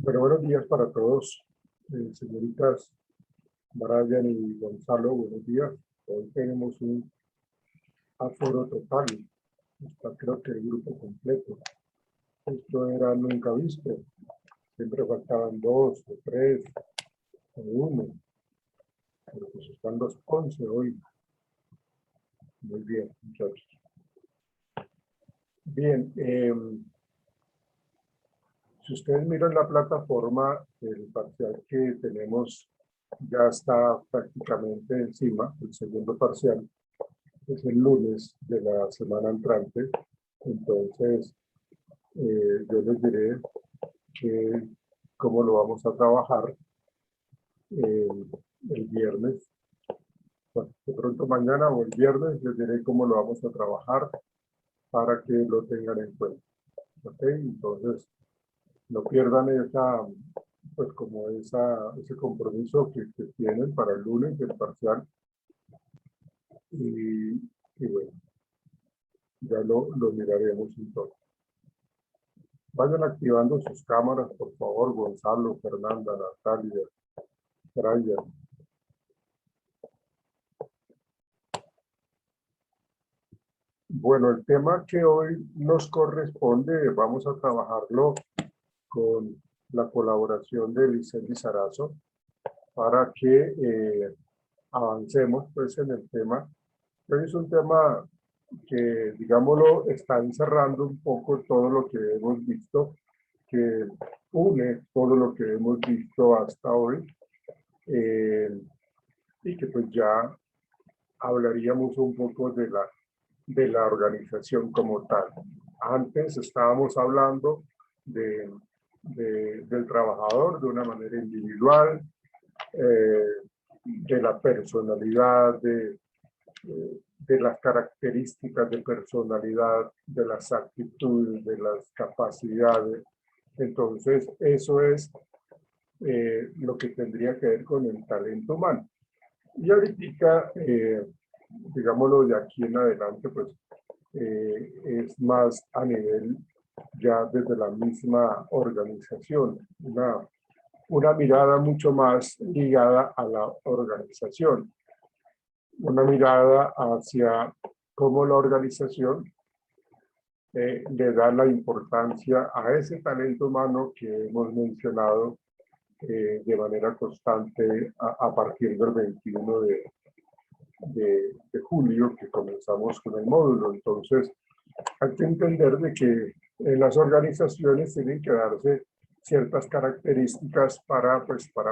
Bueno, buenos días para todos, señoritas Brian y Gonzalo, buenos días. Hoy tenemos un aforo total, está creo que el grupo completo. Esto era nunca visto, siempre faltaban 2 o 3 o 1, pero pues están los 11 hoy. Muy bien, muchachos. Bien, si ustedes miran la plataforma, el parcial que tenemos ya está prácticamente encima, el segundo parcial es el lunes de la semana entrante. Entonces, yo les diré que cómo lo vamos a trabajar el viernes. Bueno, de pronto mañana o el viernes les diré cómo lo vamos a trabajar para que lo tengan en cuenta. ¿Ok? Entonces, no pierdan ese compromiso que tienen para el lunes del parcial. Y bueno, ya lo miraremos entonces. Vayan activando sus cámaras, por favor, Gonzalo, Fernanda, Natalia, Brian. Bueno, el tema que hoy nos corresponde, vamos a trabajarlo con la colaboración de Lisset Lizarazo para que avancemos pues en el tema. Es un tema que, digámoslo, está encerrando un poco todo lo que hemos visto, que une todo lo que hemos visto hasta hoy, y que pues ya hablaríamos un poco de la organización como tal. Antes estábamos hablando del trabajador de una manera individual, de la personalidad, de las características de personalidad, de las actitudes, de las capacidades. Entonces, eso es lo que tendría que ver con el talento humano. Y ahorita, digámoslo, de aquí en adelante, pues es más a nivel ya desde la misma organización, una mirada mucho más ligada a la organización, una mirada hacia cómo la organización le da la importancia a ese talento humano que hemos mencionado de manera constante a partir del 21 de julio que comenzamos con el módulo. Entonces, hay que entender de que en las organizaciones tienen que darse ciertas características para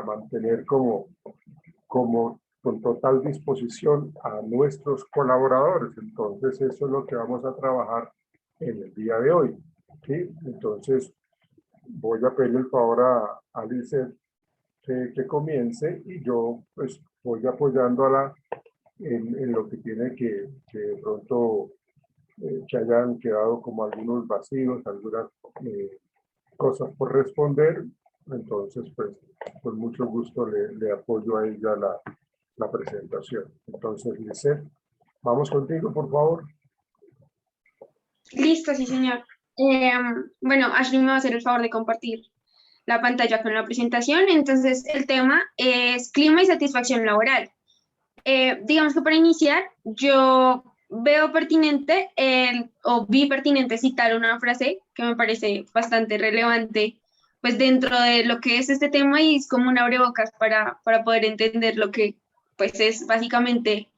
mantener como con total disposición a nuestros colaboradores. Entonces, eso es lo que vamos a trabajar en el día de hoy. ¿Sí? Entonces, voy a pedirle el favor a Lisset que comience y yo pues voy apoyándola en lo que tiene que de pronto que hayan quedado como algunos vacíos, algunas cosas por responder. Entonces, pues con mucho gusto le apoyo a ella la presentación. Entonces, Lisset, vamos contigo, por favor. Listo, sí, señor. Bueno, Ashley me va a hacer el favor de compartir la pantalla con la presentación. Entonces, el tema es clima y satisfacción laboral. Digamos que para iniciar, yo veo pertinente vi pertinente citar una frase que me parece bastante relevante pues dentro de lo que es este tema y es como un abrebocas para poder entender lo que pues es básicamente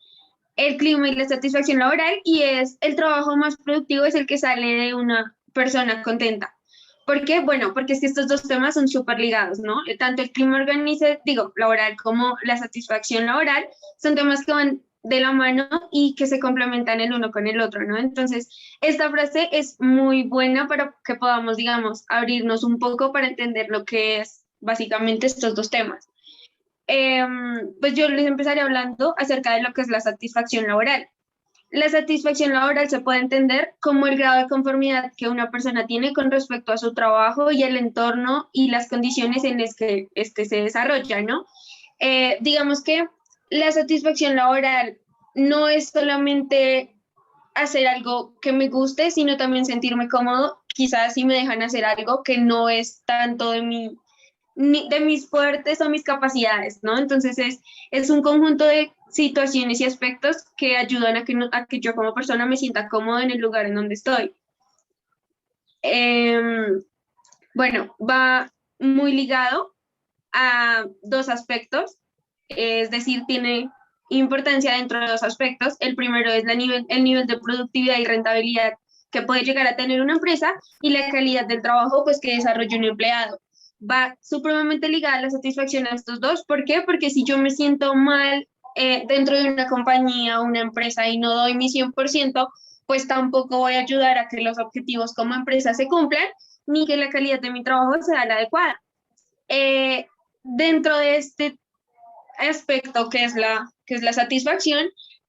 el clima y la satisfacción laboral, y es el trabajo más productivo es el que sale de una persona contenta. ¿Por qué? Bueno, porque es que estos dos temas son súper ligados, ¿no? Tanto el clima laboral como la satisfacción laboral son temas que van de la mano y que se complementan el uno con el otro, ¿no? Entonces, esta frase es muy buena para que podamos, digamos, abrirnos un poco para entender lo que es básicamente estos dos temas. Pues yo les empezaré hablando acerca de lo que es la satisfacción laboral. La satisfacción laboral se puede entender como el grado de conformidad que una persona tiene con respecto a su trabajo y el entorno y las condiciones en las que este se desarrolla, ¿no? Digamos que la satisfacción laboral no es solamente hacer algo que me guste, sino también sentirme cómodo, quizás si me dejan hacer algo que no es tanto de de mis fuertes o mis capacidades, ¿no? Entonces es un conjunto de situaciones y aspectos que ayudan a que, a que yo como persona me sienta cómodo en el lugar en donde estoy. Bueno, va muy ligado a dos aspectos, es decir, tiene importancia dentro de dos aspectos. El primero es el nivel de productividad y rentabilidad que puede llegar a tener una empresa y la calidad del trabajo pues, que desarrolla un empleado. Va supremamente ligada a la satisfacción a estos dos. ¿Por qué? Porque si yo me siento mal dentro de una compañía o una empresa y no doy mi 100%, pues tampoco voy a ayudar a que los objetivos como empresa se cumplan ni que la calidad de mi trabajo sea la adecuada. Dentro de este aspecto que es la satisfacción,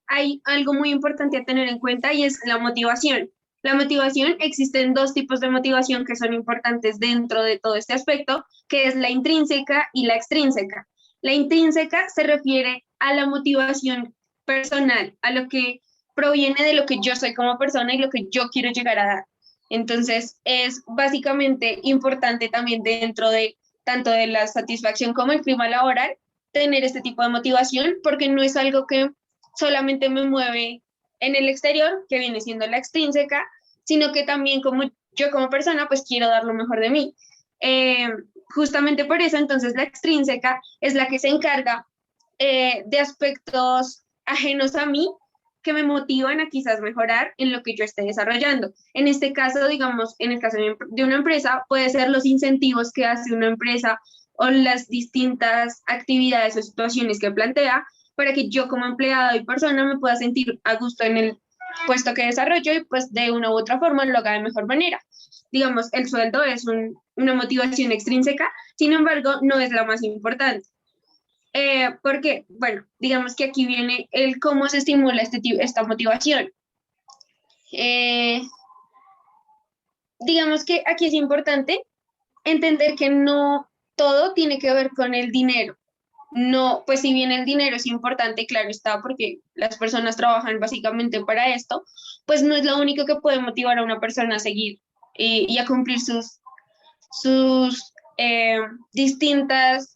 hay algo muy importante a tener en cuenta y es la motivación. La motivación, existen dos tipos de motivación que son importantes dentro de todo este aspecto, que es la intrínseca y la extrínseca. La intrínseca se refiere a la motivación personal, a lo que proviene de lo que yo soy como persona y lo que yo quiero llegar a dar. Entonces, es básicamente importante también dentro de tanto de la satisfacción como el clima laboral, tener este tipo de motivación, porque no es algo que solamente me mueve en el exterior, que viene siendo la extrínseca, sino que también como yo como persona, pues quiero dar lo mejor de mí. Justamente por eso, entonces, la extrínseca es la que se encarga de aspectos ajenos a mí que me motivan a quizás mejorar en lo que yo esté desarrollando. En este caso, digamos, en el caso de una empresa, puede ser los incentivos que hace una empresa o las distintas actividades o situaciones que plantea para que yo como empleado y persona me pueda sentir a gusto en el puesto que desarrollo y pues de una u otra forma lo haga de mejor manera. Digamos, el sueldo es una motivación extrínseca, sin embargo, no es la más importante. ¿Por qué? Bueno, digamos que aquí viene el cómo se estimula esta motivación. Digamos que aquí es importante entender que no todo tiene que ver con el dinero. No, pues si bien el dinero es importante, claro está, porque las personas trabajan básicamente para esto, pues no es lo único que puede motivar a una persona a seguir y a cumplir sus distintas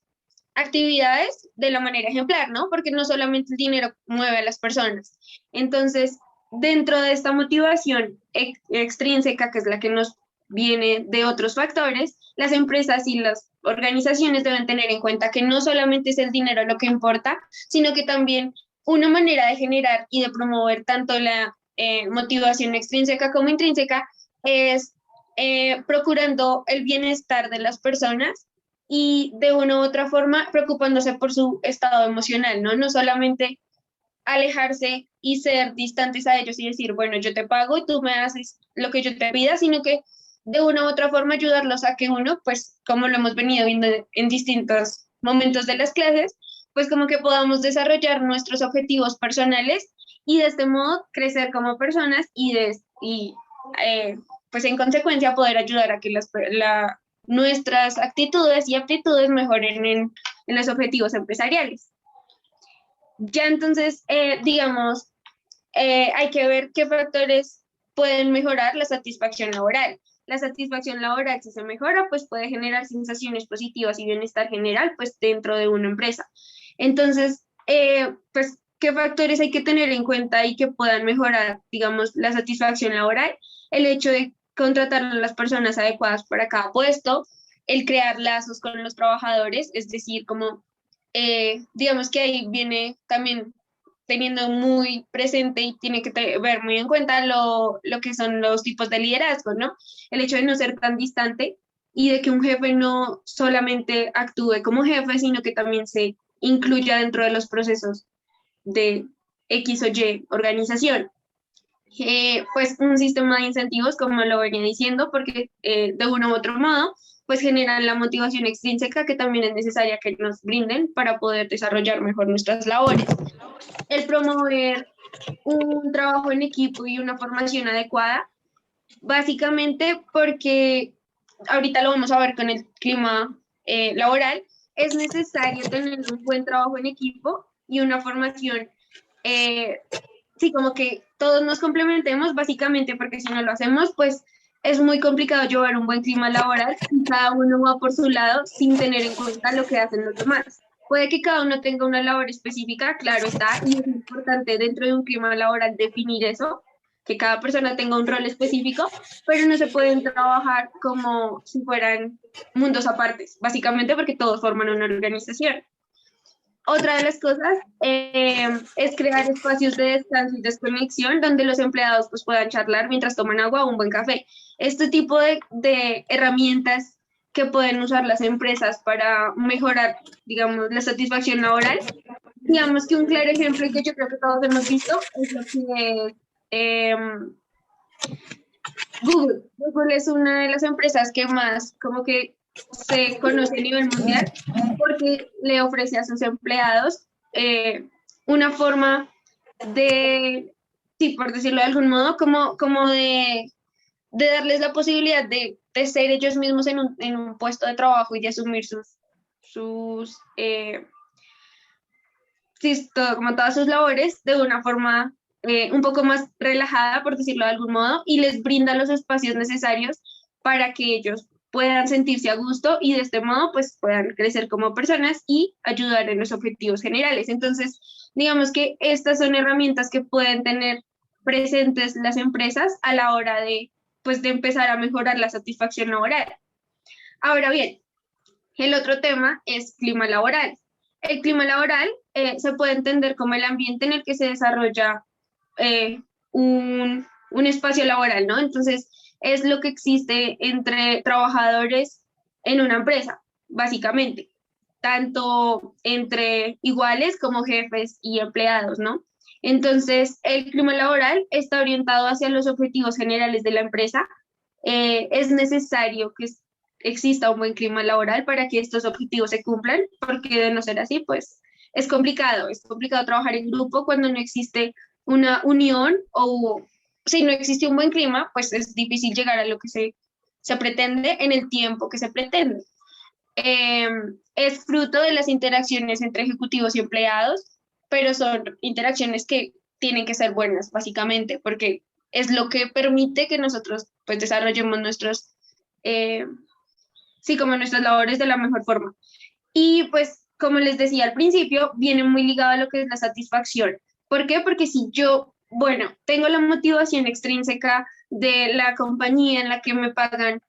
actividades de la manera ejemplar, ¿no? Porque no solamente el dinero mueve a las personas. Entonces, dentro de esta motivación extrínseca, que es la que nos viene de otros factores, las empresas y las organizaciones deben tener en cuenta que no solamente es el dinero lo que importa, sino que también una manera de generar y de promover tanto la motivación extrínseca como intrínseca es procurando el bienestar de las personas y de una u otra forma preocupándose por su estado emocional, ¿no? No solamente alejarse y ser distantes a ellos y decir, bueno, yo te pago y tú me haces lo que yo te pida, sino que de una u otra forma ayudarlos a que uno, pues como lo hemos venido viendo en distintos momentos de las clases, pues como que podamos desarrollar nuestros objetivos personales y de este modo crecer como personas y pues en consecuencia poder ayudar a que nuestras actitudes y aptitudes mejoren en los objetivos empresariales. Ya entonces, digamos, hay que ver qué factores pueden mejorar la satisfacción laboral. La satisfacción laboral, si se mejora, pues puede generar sensaciones positivas y bienestar general, pues dentro de una empresa. Entonces, pues, ¿qué factores hay que tener en cuenta y que puedan mejorar, digamos, la satisfacción laboral? El hecho de contratar a las personas adecuadas para cada puesto, el crear lazos con los trabajadores, es decir, como, digamos que ahí viene también teniendo muy presente y tiene que ver muy en cuenta lo que son los tipos de liderazgo, ¿no? El hecho de no ser tan distante y de que un jefe no solamente actúe como jefe, sino que también se incluya dentro de los procesos de X o Y organización. Pues un sistema de incentivos, como lo venía diciendo, porque de uno u otro modo, pues generan la motivación extrínseca que también es necesaria que nos brinden para poder desarrollar mejor nuestras labores. El promover un trabajo en equipo y una formación adecuada, básicamente porque ahorita lo vamos a ver con el clima laboral, es necesario tener un buen trabajo en equipo y una formación, sí, como que todos nos complementemos, básicamente porque si no lo hacemos, pues es muy complicado llevar un buen clima laboral y cada uno va por su lado sin tener en cuenta lo que hacen los demás. Puede que cada uno tenga una labor específica, claro está, y es importante dentro de un clima laboral definir eso, que cada persona tenga un rol específico, pero no se pueden trabajar como si fueran mundos apartes, básicamente porque todos forman una organización. Otra de las cosas es crear espacios de descanso y desconexión donde los empleados pues, puedan charlar mientras toman agua o un buen café. Este tipo de herramientas que pueden usar las empresas para mejorar, digamos, la satisfacción laboral. Digamos que un claro ejemplo que yo creo que todos hemos visto es lo que es Google. Google es una de las empresas que más como que se conoce a nivel mundial porque le ofrece a sus empleados una forma de, sí, por decirlo de algún modo, como de darles la posibilidad de ser ellos mismos en un puesto de trabajo y de asumir como todas sus labores de una forma un poco más relajada, por decirlo de algún modo, y les brinda los espacios necesarios para que ellos puedan sentirse a gusto y de este modo pues puedan crecer como personas y ayudar en los objetivos generales. Entonces, digamos que estas son herramientas que pueden tener presentes las empresas a la hora de empezar a mejorar la satisfacción laboral. Ahora bien, el otro tema es clima laboral. El clima laboral se puede entender como el ambiente en el que se desarrolla un espacio laboral, ¿no? Entonces, es lo que existe entre trabajadores en una empresa, básicamente, tanto entre iguales como jefes y empleados, ¿no? Entonces, el clima laboral está orientado hacia los objetivos generales de la empresa. Es necesario que exista un buen clima laboral para que estos objetivos se cumplan, porque de no ser así, pues es complicado trabajar en grupo cuando no existe una unión o si no existe un buen clima, pues es difícil llegar a lo que se pretende en el tiempo que se pretende. Es fruto de las interacciones entre ejecutivos y empleados, pero son interacciones que tienen que ser buenas, básicamente, porque es lo que permite que nosotros pues desarrollemos eh, como nuestras labores de la mejor forma. Y pues, como les decía al principio, viene muy ligado a lo que es la satisfacción. ¿Por qué? Porque si yo, bueno, tengo la motivación extrínseca de la compañía en la que me pagan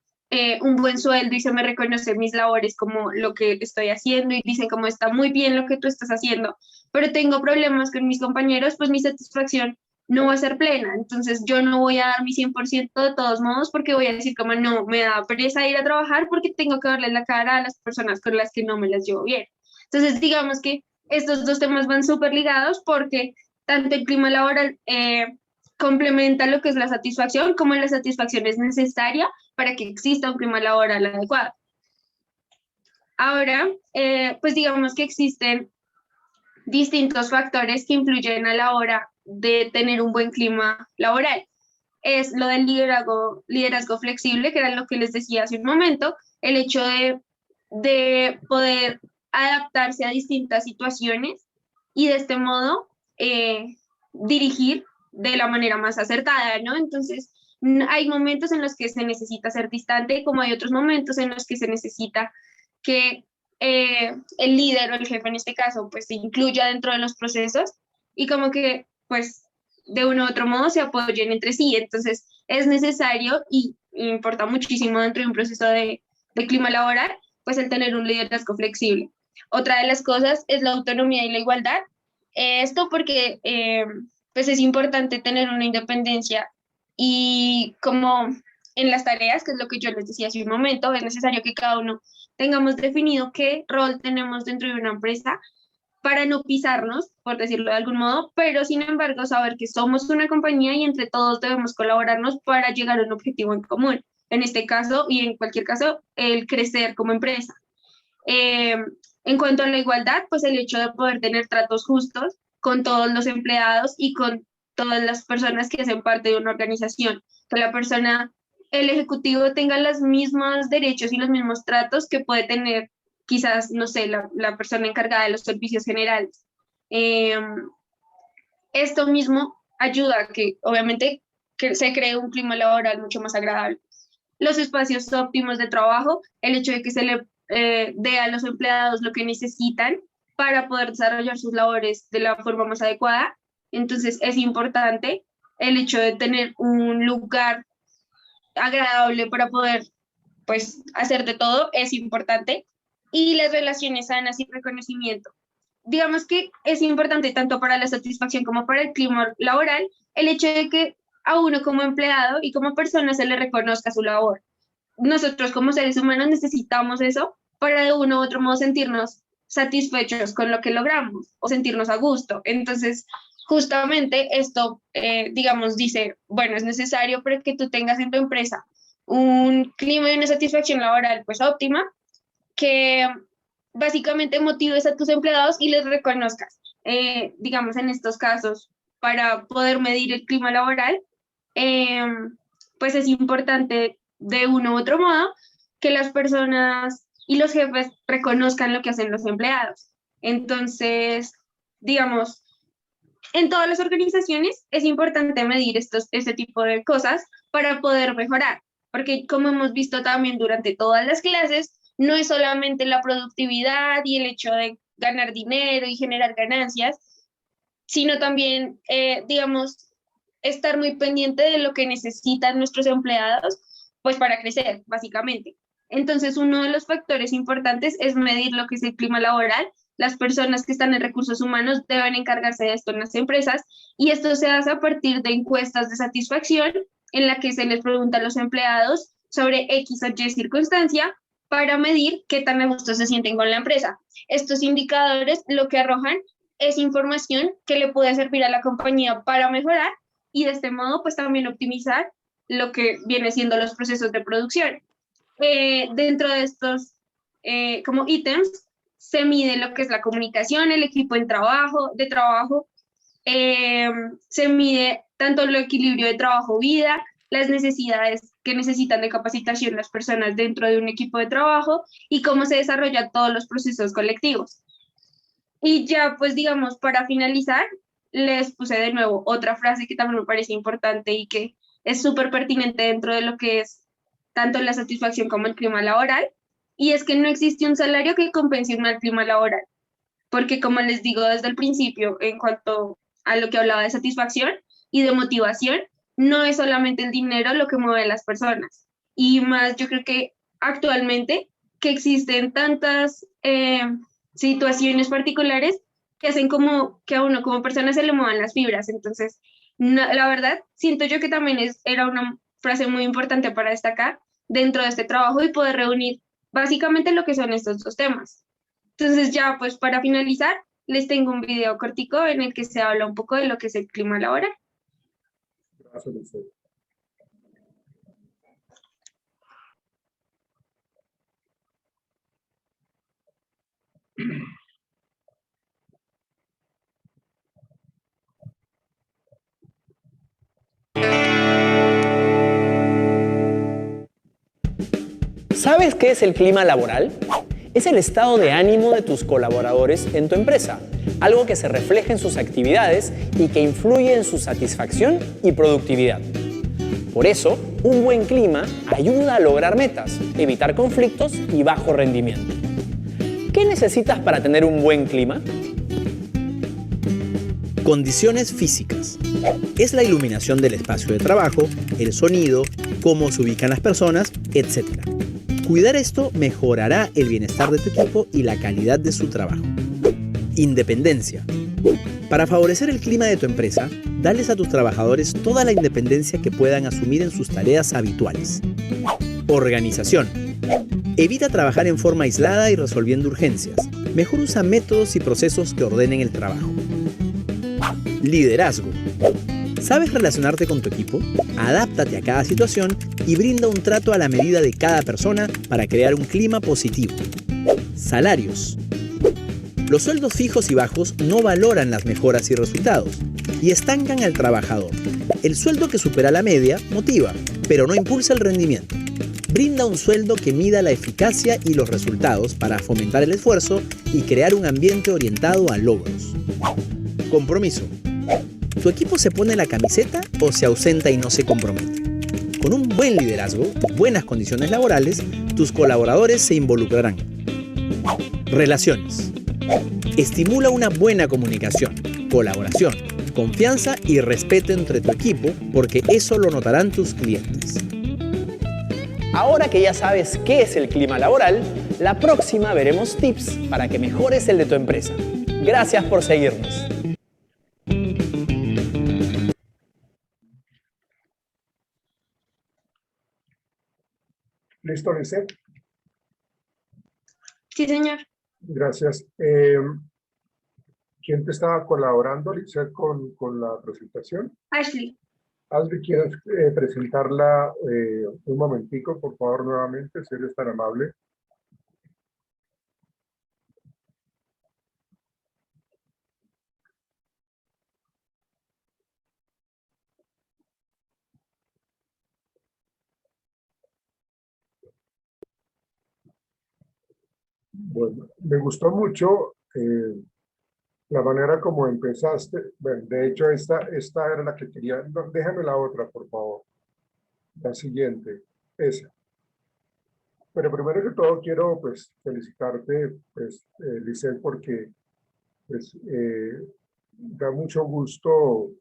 un buen sueldo y se me reconoce mis labores como lo que estoy haciendo y dicen como está muy bien lo que tú estás haciendo, pero tengo problemas con mis compañeros, pues mi satisfacción no va a ser plena. Entonces yo no voy a dar mi 100% de todos modos porque voy a decir como no, me da pereza ir a trabajar porque tengo que darle la cara a las personas con las que no me las llevo bien. Entonces digamos que estos dos temas van súper ligados porque tanto el clima laboral complementa lo que es la satisfacción, como la satisfacción es necesaria para que exista un clima laboral adecuado. Ahora, pues digamos que existen distintos factores que influyen a la hora de tener un buen clima laboral. Es lo del liderazgo flexible, que era lo que les decía hace un momento, el hecho de poder adaptarse a distintas situaciones y de este modo dirigir de la manera más acertada, ¿no? Entonces, hay momentos en los que se necesita ser distante, como hay otros momentos en los que se necesita que el líder o el jefe en este caso, pues se incluya dentro de los procesos y como que, pues, de uno u otro modo se apoyen entre sí. Entonces, es necesario y importa muchísimo dentro de un proceso de clima laboral, pues el tener un liderazgo flexible. Otra de las cosas es la autonomía y la igualdad. Esto porque, pues, es importante tener una independencia y como en las tareas, que es lo que yo les decía hace un momento, es necesario que cada uno tengamos definido qué rol tenemos dentro de una empresa para no pisarnos, por decirlo de algún modo, pero sin embargo saber que somos una compañía y entre todos debemos colaborarnos para llegar a un objetivo en común. En este caso y en cualquier caso, el crecer como empresa. Eh, en cuanto a la igualdad, pues el hecho de poder tener tratos justos con todos los empleados y con todas las personas que hacen parte de una organización, que el ejecutivo tenga los mismos derechos y los mismos tratos que puede tener quizás, no sé, la persona encargada de los servicios generales. Eh, Esto mismo ayuda a que, obviamente, que se cree un clima laboral mucho más agradable. los espacios óptimos de trabajo, el hecho de que se le dé a los empleados lo que necesitan para poder desarrollar sus labores de la forma más adecuada. Entonces es importante el hecho de tener un lugar agradable para poder pues hacer de todo, es importante. Y las relaciones sanas y reconocimiento. Digamos que es importante tanto para la satisfacción como para el clima laboral el hecho de que a uno como empleado y como persona se le reconozca su labor. Nosotros como seres humanos necesitamos eso para de uno u otro modo sentirnos satisfechos con lo que logramos o sentirnos a gusto. Entonces, justamente esto, digamos, dice, bueno, es necesario para que tú tengas en tu empresa un clima y una satisfacción laboral pues óptima, que básicamente motives a tus empleados y les reconozcas. Digamos, en estos casos, para poder medir el clima laboral, pues es importante de uno u otro modo que las personas y los jefes reconozcan lo que hacen los empleados. Entonces, digamos, en todas las organizaciones es importante medir este tipo de cosas para poder mejorar, porque como hemos visto también durante todas las clases, no es solamente la productividad y el hecho de ganar dinero y generar ganancias, sino también, digamos, estar muy pendiente de lo que necesitan nuestros empleados, pues para crecer, básicamente. Entonces, uno de los factores importantes es medir lo que es el clima laboral. Las personas que están en recursos humanos deben encargarse de esto en las empresas y esto se hace a partir de encuestas de satisfacción en la que se les pregunta a los empleados sobre X o Y circunstancia para medir qué tan a gusto se sienten con la empresa. Estos indicadores lo que arrojan es información que le puede servir a la compañía para mejorar y de este modo pues también optimizar lo que viene siendo los procesos de producción. Dentro de estos como ítems se mide lo que es la comunicación, el equipo de trabajo, se mide tanto el equilibrio de trabajo-vida, las necesidades que necesitan de capacitación las personas dentro de un equipo de trabajo y cómo se desarrollan todos los procesos colectivos. Y ya, pues digamos, para finalizar, les puse de nuevo otra frase que también me parece importante y que es súper pertinente dentro de lo que es tanto la satisfacción como el clima laboral, y es que no existe un salario que compense un mal clima laboral, porque como les digo desde el principio, en cuanto a lo que hablaba de satisfacción y de motivación, no es solamente el dinero lo que mueve a las personas, y más yo creo que actualmente que existen tantas situaciones particulares que hacen como que a uno como persona se le muevan las fibras. Entonces, no, la verdad, siento yo que también era una frase muy importante para destacar dentro de este trabajo y poder reunir básicamente lo que son estos dos temas. Entonces, ya pues para finalizar, les tengo un video cortico en el que se habla un poco de lo que es el clima laboral. Gracias, Lucía. ¿Sabes qué es el clima laboral? Es el estado de ánimo de tus colaboradores en tu empresa, algo que se refleja en sus actividades y que influye en su satisfacción y productividad. Por eso, un buen clima ayuda a lograr metas, evitar conflictos y bajo rendimiento. ¿Qué necesitas para tener un buen clima? Condiciones físicas. Es la iluminación del espacio de trabajo, el sonido, cómo se ubican las personas, etc. Cuidar esto mejorará el bienestar de tu equipo y la calidad de su trabajo. Independencia. Para favorecer el clima de tu empresa, dales a tus trabajadores toda la independencia que puedan asumir en sus tareas habituales. Organización. Evita trabajar en forma aislada y resolviendo urgencias. Mejor usa métodos y procesos que ordenen el trabajo. Liderazgo. ¿Sabes relacionarte con tu equipo? Adáptate a cada situación y brinda un trato a la medida de cada persona para crear un clima positivo. Salarios. Los sueldos fijos y bajos no valoran las mejoras y resultados y estancan al trabajador. El sueldo que supera la media motiva, pero no impulsa el rendimiento. Brinda un sueldo que mida la eficacia y los resultados para fomentar el esfuerzo y crear un ambiente orientado a logros. Compromiso. ¿Tu equipo se pone la camiseta o se ausenta y no se compromete? Con un buen liderazgo y buenas condiciones laborales, tus colaboradores se involucrarán. Relaciones. Estimula una buena comunicación, colaboración, confianza y respeto entre tu equipo, porque eso lo notarán tus clientes. Ahora que ya sabes qué es el clima laboral, la próxima veremos tips para que mejores el de tu empresa. Gracias por seguirnos. ¿Listo, Lisset? Sí, señor. Gracias. ¿Quién te estaba colaborando, Lisset, con la presentación? Ashley. Ashley, ¿quieres presentarla un momentico, por favor, nuevamente, si eres tan amable? Bueno, me gustó mucho la manera como empezaste. Bueno, de hecho, esta era la que quería. No, déjame la otra, por favor. La siguiente, esa. Pero primero que todo quiero pues felicitarte, pues, Lisset, porque pues, da mucho gusto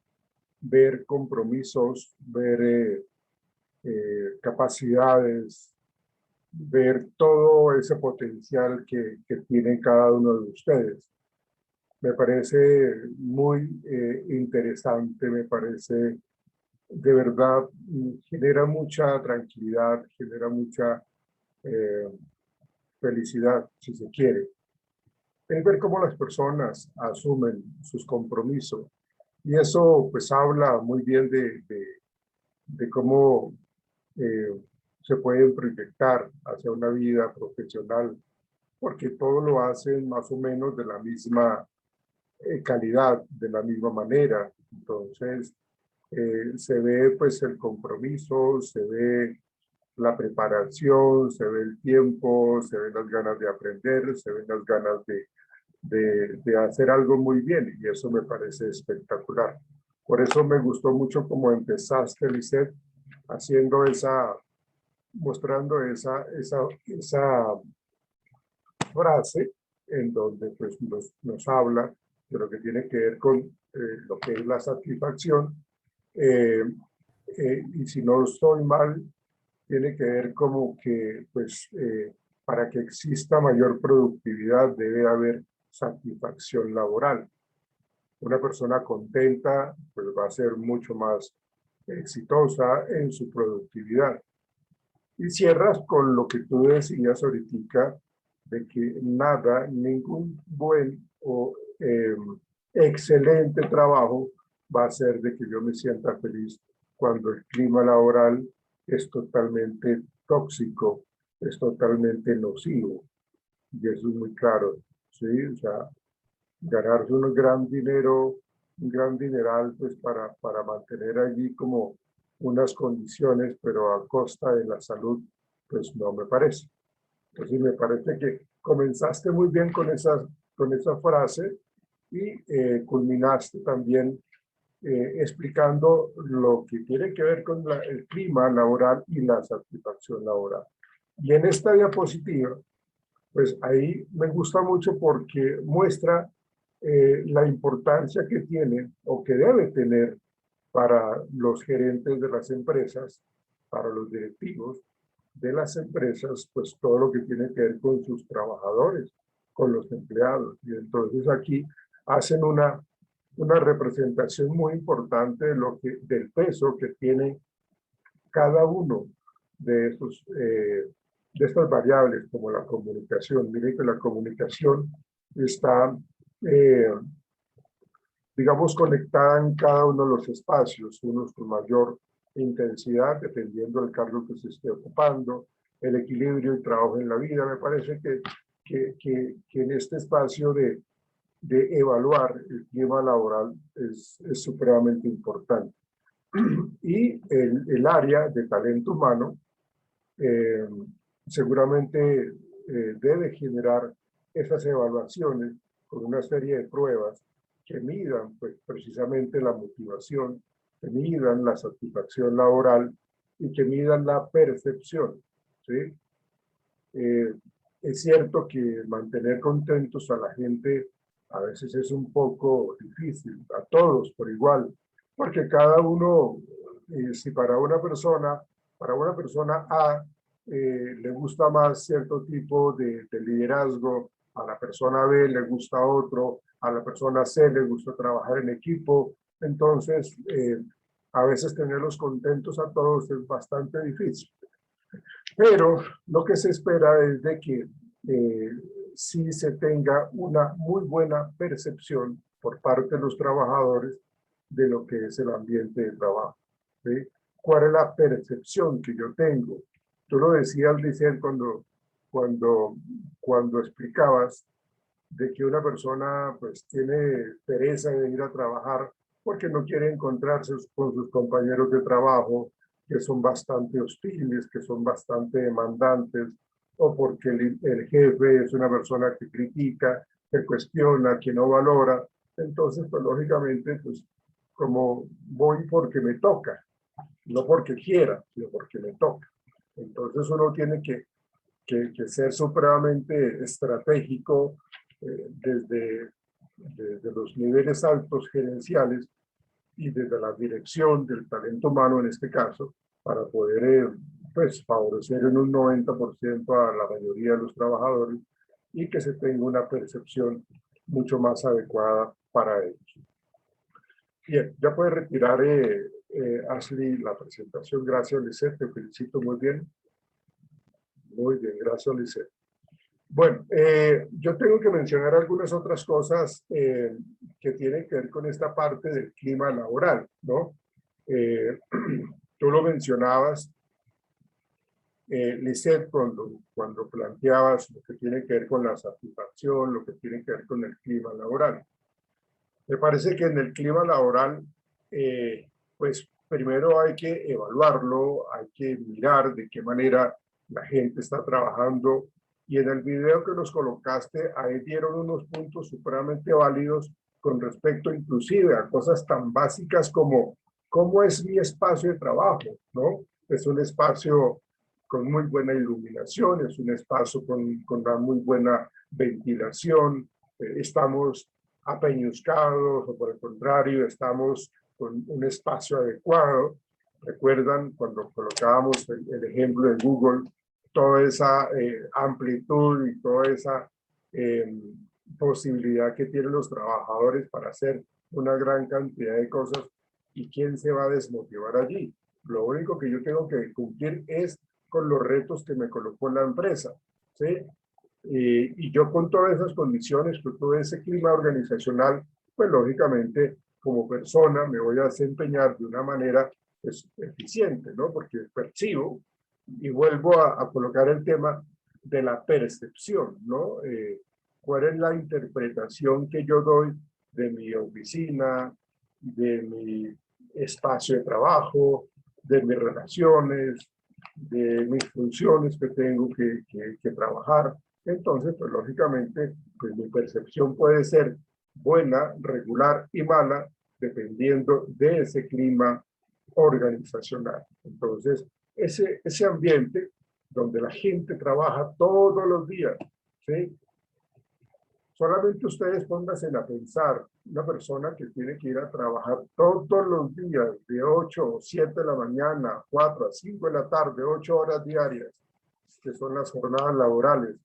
ver compromisos, ver capacidades, ver todo ese potencial que tiene cada uno de ustedes. Me parece muy interesante, me parece de verdad, genera mucha tranquilidad, genera mucha felicidad, si se quiere. Es ver cómo las personas asumen sus compromisos. Y eso pues habla muy bien de cómo se pueden proyectar hacia una vida profesional, porque todo lo hacen más o menos de la misma calidad, de la misma manera. Entonces, se ve pues el compromiso, se ve la preparación, se ve el tiempo, se ven las ganas de aprender, se ven las ganas de hacer algo muy bien, y eso me parece espectacular. Por eso me gustó mucho cómo empezaste, Lisset, haciendo mostrando esa frase en donde pues nos habla de lo que tiene que ver con lo que es la satisfacción, y si no estoy mal, tiene que ver como que pues para que exista mayor productividad debe haber satisfacción laboral. Una persona contenta pues va a ser mucho más exitosa en su productividad. Y cierras con lo que tú decías ahorita, de que nada, ningún buen o excelente trabajo va a hacer de que yo me sienta feliz cuando el clima laboral es totalmente tóxico, es totalmente nocivo. Y eso es muy claro, ¿sí? O sea, ganarse un gran dinero, un gran dineral, pues para mantener allí como unas condiciones, pero a costa de la salud, pues no me parece. Entonces me parece que comenzaste muy bien con esa frase y culminaste también explicando lo que tiene que ver con el clima laboral y la satisfacción laboral. Y en esta diapositiva, pues ahí me gusta mucho porque muestra la importancia que tiene o que debe tener para los gerentes de las empresas, para los directivos de las empresas, pues todo lo que tiene que ver con sus trabajadores, con los empleados. Y entonces aquí hacen una representación muy importante del peso que tiene cada uno de estas variables, como la comunicación. Miren que la comunicación está, digamos, conectada en cada uno de los espacios, unos con mayor intensidad, dependiendo del cargo que se esté ocupando, el equilibrio y trabajo en la vida. Me parece que en este espacio de evaluar el clima laboral es supremamente importante. Y el área de talento humano seguramente debe generar esas evaluaciones con una serie de pruebas que midan pues, precisamente la motivación, que midan la satisfacción laboral y que midan la percepción, ¿sí? Es cierto que mantener contentos a la gente a veces es un poco difícil, a todos por igual, porque cada uno, si para una persona A le gusta más cierto tipo de liderazgo, a la persona B le gusta otro, a la persona C le gusta trabajar en equipo, entonces a veces tenerlos contentos a todos es bastante difícil. Pero lo que se espera es de que sí se tenga una muy buena percepción por parte de los trabajadores de lo que es el ambiente de trabajo, ¿sí? ¿Cuál es la percepción que yo tengo? Tú lo decías, Licen, cuando explicabas de que una persona pues tiene pereza de ir a trabajar porque no quiere encontrarse con sus compañeros de trabajo, que son bastante hostiles, que son bastante demandantes, o porque el jefe es una persona que critica, que cuestiona, que no valora. Entonces, pues lógicamente, pues como voy porque me toca, no porque quiera, sino porque me toca. Entonces uno tiene que ser supremamente estratégico desde los niveles altos gerenciales y desde la dirección del talento humano en este caso, para poder pues, favorecer en un 90% a la mayoría de los trabajadores y que se tenga una percepción mucho más adecuada para ellos. Bien, ya puede retirar Ashley la presentación. Gracias, Lisette, te felicito muy bien. Muy bien, gracias, Lisette. Bueno, yo tengo que mencionar algunas otras cosas que tienen que ver con esta parte del clima laboral, ¿no? Tú lo mencionabas, Lisette, cuando planteabas lo que tiene que ver con la satisfacción, lo que tiene que ver con el clima laboral. Me parece que en el clima laboral, pues primero hay que evaluarlo, hay que mirar de qué manera la gente está trabajando. Y en el video que nos colocaste, ahí dieron unos puntos supremamente válidos con respecto inclusive a cosas tan básicas como cómo es mi espacio de trabajo, ¿no? Es un espacio con muy buena iluminación, es un espacio con una muy buena ventilación, estamos apeñuscados o por el contrario estamos con un espacio adecuado. Recuerdan cuando colocábamos el ejemplo de Google, toda esa amplitud y toda esa posibilidad que tienen los trabajadores para hacer una gran cantidad de cosas, y quién se va a desmotivar allí. Lo único que yo tengo que cumplir es con los retos que me colocó la empresa, ¿sí? Y yo con todas esas condiciones, con todo ese clima organizacional, pues lógicamente como persona me voy a desempeñar de una manera pues, eficiente, ¿no? Porque percibo, y vuelvo a colocar el tema de la percepción, ¿no? ¿Cuál es la interpretación que yo doy de mi oficina, de mi espacio de trabajo, de mis relaciones, de mis funciones que tengo que trabajar? Entonces, pues lógicamente, pues mi percepción puede ser buena, regular y mala, dependiendo de ese clima organizacional. Entonces, ese ambiente donde la gente trabaja todos los días, ¿sí? Solamente ustedes pónganse a pensar, una persona que tiene que ir a trabajar todos los días, de 8 o 7 de la mañana, 4 a 5 de la tarde, 8 horas diarias, que son las jornadas laborales,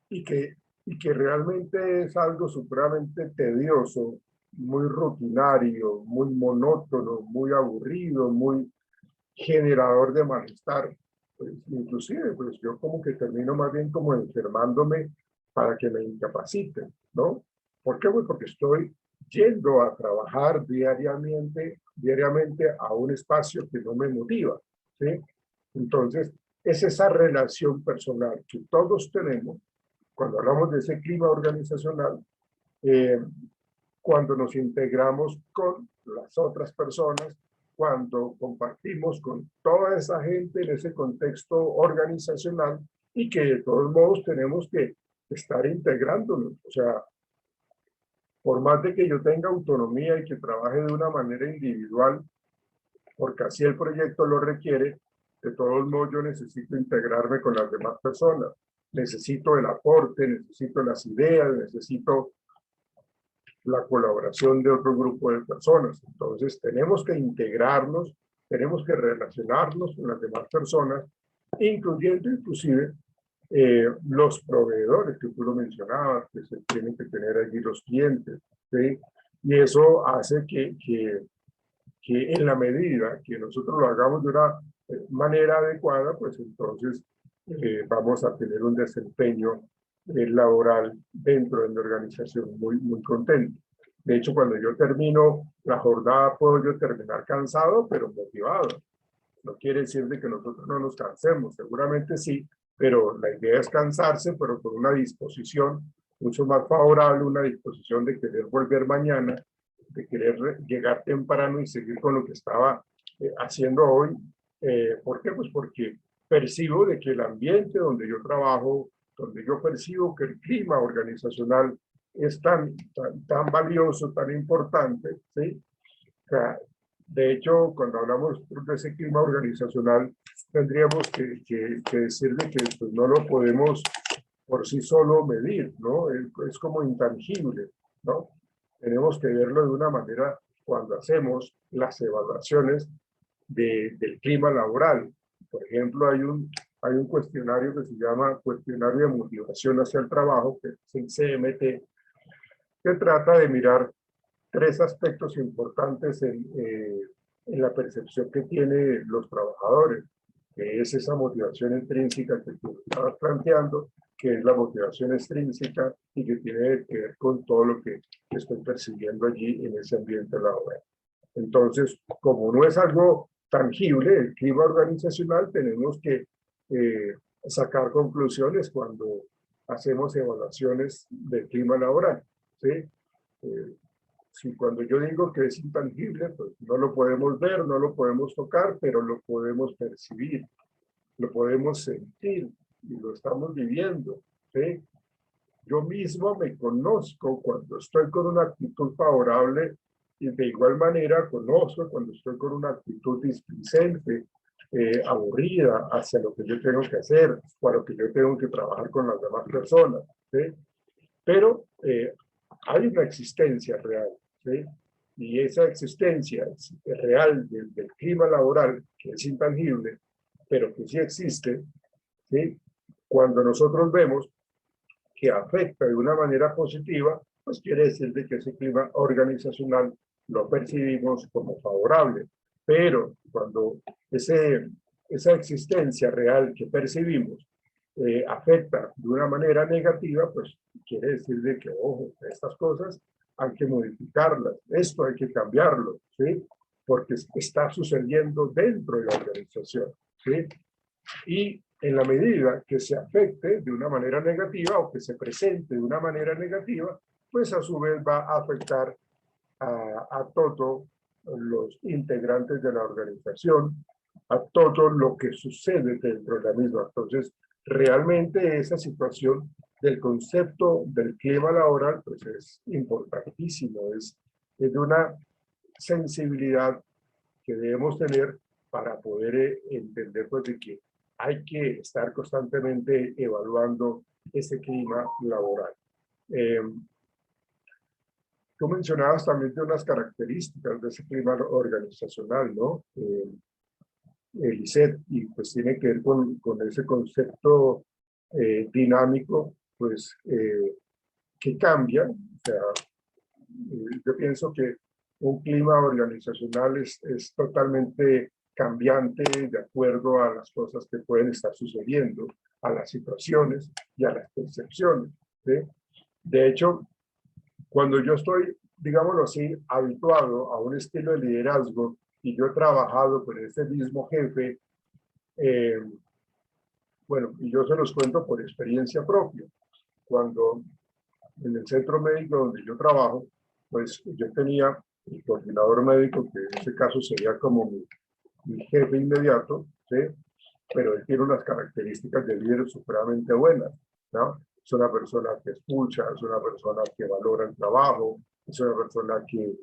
y que realmente es algo supremamente tedioso, muy rutinario, muy monótono, muy aburrido, muy generador de malestar. Pues, inclusive, pues yo como que termino más bien como enfermándome para que me incapaciten, ¿no? ¿Por qué? Pues porque estoy yendo a trabajar diariamente a un espacio que no me motiva, ¿sí? Entonces, es esa relación personal que todos tenemos cuando hablamos de ese clima organizacional, cuando nos integramos con las otras personas, cuando compartimos con toda esa gente en ese contexto organizacional y que de todos modos tenemos que estar integrándonos. O sea, por más de que yo tenga autonomía y que trabaje de una manera individual, porque así el proyecto lo requiere. De todos modos, yo necesito integrarme con las demás personas. Necesito el aporte, necesito las ideas, necesito la colaboración de otro grupo de personas. Entonces, tenemos que integrarnos, tenemos que relacionarnos con las demás personas, incluyendo inclusive los proveedores que tú lo mencionabas, que se tienen que tener allí los clientes, ¿sí? Y eso hace que en la medida que nosotros lo hagamos de una manera adecuada, pues entonces vamos a tener un desempeño laboral dentro de la organización muy contento. De hecho, cuando yo termino la jornada, puedo yo terminar cansado, pero motivado. No quiere decir de que nosotros no nos cansemos, seguramente sí, pero la idea es cansarse, pero con una disposición mucho más favorable, una disposición de querer volver mañana, de querer llegar temprano y seguir con lo que estaba haciendo hoy. ¿Por qué? Pues porque percibo de que el ambiente donde yo trabajo, donde yo percibo que el clima organizacional es tan valioso, tan importante, ¿sí? O sea, de hecho, cuando hablamos de ese clima organizacional, tendríamos que decir de que pues, no lo podemos por sí solo medir, ¿no? Es como intangible, ¿no? Tenemos que verlo de una manera cuando hacemos las evaluaciones del clima laboral. Por ejemplo, hay un cuestionario que se llama Cuestionario de Motivación hacia el Trabajo, que es el CMT, que trata de mirar 3 aspectos importantes en la percepción que tienen los trabajadores, que es esa motivación intrínseca que tú estabas planteando, que es la motivación extrínseca y que tiene que ver con todo lo que estoy percibiendo allí en ese ambiente laboral. Entonces, como no es algo tangible, el clima organizacional, tenemos que sacar conclusiones cuando hacemos evaluaciones del clima laboral, ¿sí? Si cuando yo digo que es intangible, pues no lo podemos ver, no lo podemos tocar, pero lo podemos percibir, lo podemos sentir y lo estamos viviendo, ¿sí? Yo mismo me conozco cuando estoy con una actitud favorable y de igual manera conozco cuando estoy con una actitud displicente, aburrida hacia lo que yo tengo que hacer, para lo que yo tengo que trabajar con las demás personas, ¿sí? Pero hay una existencia real, ¿sí? Y esa existencia real del clima laboral, que es intangible, pero que sí existe, ¿sí? Cuando nosotros vemos que afecta de una manera positiva, pues quiere decir de que ese clima organizacional lo percibimos como favorable. Pero cuando esa existencia real que percibimos afecta de una manera negativa, pues quiere decir de que, ojo, estas cosas hay que modificarlas, esto hay que cambiarlo, ¿sí? Porque está sucediendo dentro de la organización, ¿sí? Y en la medida que se afecte de una manera negativa o que se presente de una manera negativa, pues a su vez va a afectar a todos los integrantes de la organización, a todo lo que sucede dentro de la misma. Entonces, realmente esa situación del concepto del clima laboral pues es importantísimo, es de una sensibilidad que debemos tener para poder entender pues de que hay que estar constantemente evaluando ese clima laboral. Tú mencionabas también de unas características de ese clima organizacional, ¿no? Lisette, y pues tiene que ver con ese concepto dinámico, pues que cambia. O sea, yo pienso que un clima organizacional es totalmente cambiante de acuerdo a las cosas que pueden estar sucediendo, a las situaciones y a las percepciones, ¿sí? De hecho, cuando yo estoy, digámoslo así, habituado a un estilo de liderazgo y yo he trabajado con ese mismo jefe, bueno, y yo se los cuento por experiencia propia. Cuando en el centro médico donde yo trabajo, pues yo tenía el coordinador médico, que en este caso sería como mi jefe inmediato, ¿sí? Pero él tiene unas características de líder supremamente buenas, ¿no? Es una persona que escucha, es una persona que valora el trabajo, es una persona que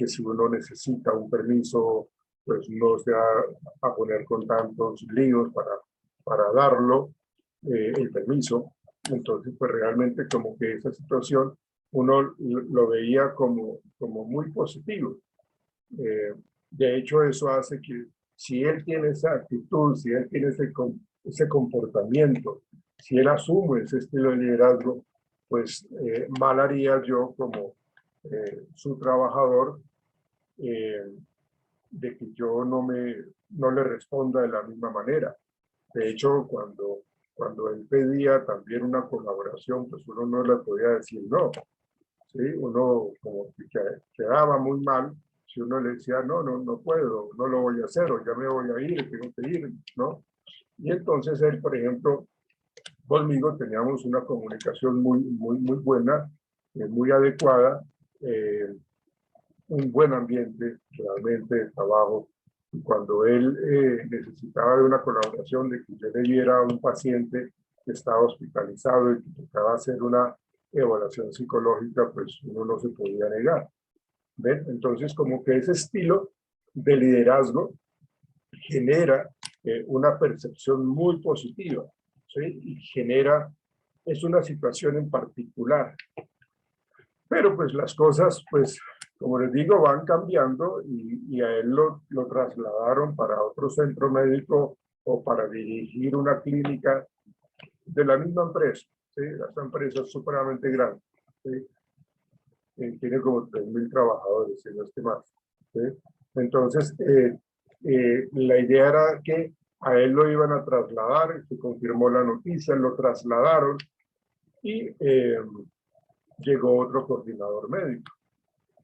si uno necesita un permiso pues no se va a poner con tantos líos para darlo, el permiso. Entonces, pues realmente como que esa situación uno lo veía como muy positivo. De hecho, eso hace que si él tiene esa actitud, si él tiene ese comportamiento, si él asume ese estilo de liderazgo, pues mal haría yo como su trabajador de que yo no le responda de la misma manera. De hecho, cuando él pedía también una colaboración, pues uno no le podía decir no. ¿Sí? Uno como que quedaba muy mal si uno le decía, no puedo, no lo voy a hacer, o ya me voy a ir, tengo que ir, ¿no? Y entonces él, por ejemplo, conmigo teníamos una comunicación muy buena, muy adecuada, un buen ambiente realmente de trabajo. Y cuando él necesitaba de una colaboración, de que yo le diera a un paciente que estaba hospitalizado y que tocaba hacer una evaluación psicológica, pues uno no se podía negar. ¿Ven? Entonces, como que ese estilo de liderazgo genera una percepción muy positiva, ¿sí? Y es una situación en particular. Pero pues las cosas, pues, como les digo, van cambiando y a él lo trasladaron para otro centro médico o para dirigir una clínica de la misma empresa. ¿Sí? Esta empresa es supremamente grande. ¿Sí? Tiene como 3.000 trabajadores, si no es que más. ¿Sí? Entonces, la idea era que a él lo iban a trasladar, se confirmó la noticia, lo trasladaron y llegó otro coordinador médico.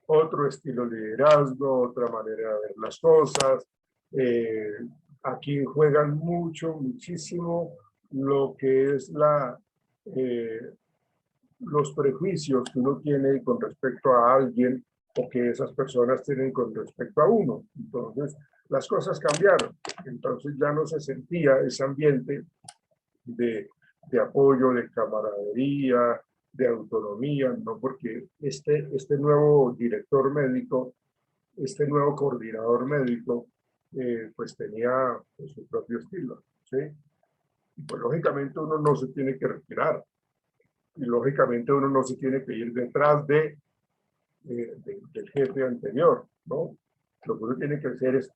Otro estilo de liderazgo, otra manera de ver las cosas. Aquí juegan muchísimo lo que es los prejuicios que uno tiene con respecto a alguien o que esas personas tienen con respecto a uno. Entonces, las cosas cambiaron. Entonces ya no se sentía ese ambiente de apoyo, de camaradería, de autonomía, ¿no? Porque este nuevo director médico, este nuevo coordinador médico, pues tenía pues, su propio estilo, ¿sí? Y pues lógicamente uno no se tiene que retirar. Y lógicamente uno no se tiene que ir detrás del jefe anterior, ¿no? Lo que uno tiene que hacer es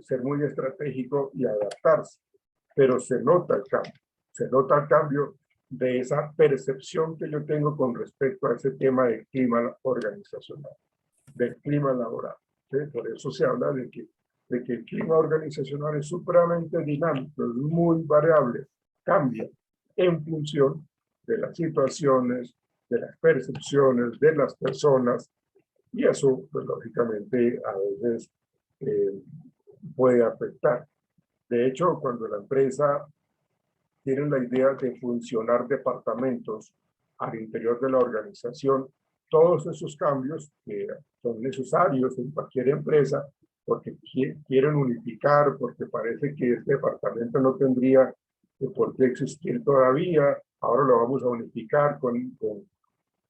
ser muy estratégico y adaptarse, pero se nota el cambio de esa percepción que yo tengo con respecto a ese tema del clima organizacional, del clima laboral. ¿Sí? Por eso se habla de que el clima organizacional es supremamente dinámico, es muy variable, cambia en función de las situaciones, de las percepciones de las personas, y eso, pues, lógicamente, a veces puede afectar. De hecho, cuando la empresa tiene la idea de funcionar departamentos al interior de la organización, todos esos cambios que son necesarios en cualquier empresa, porque quieren unificar, porque parece que este departamento no tendría por qué existir todavía, ahora lo vamos a unificar con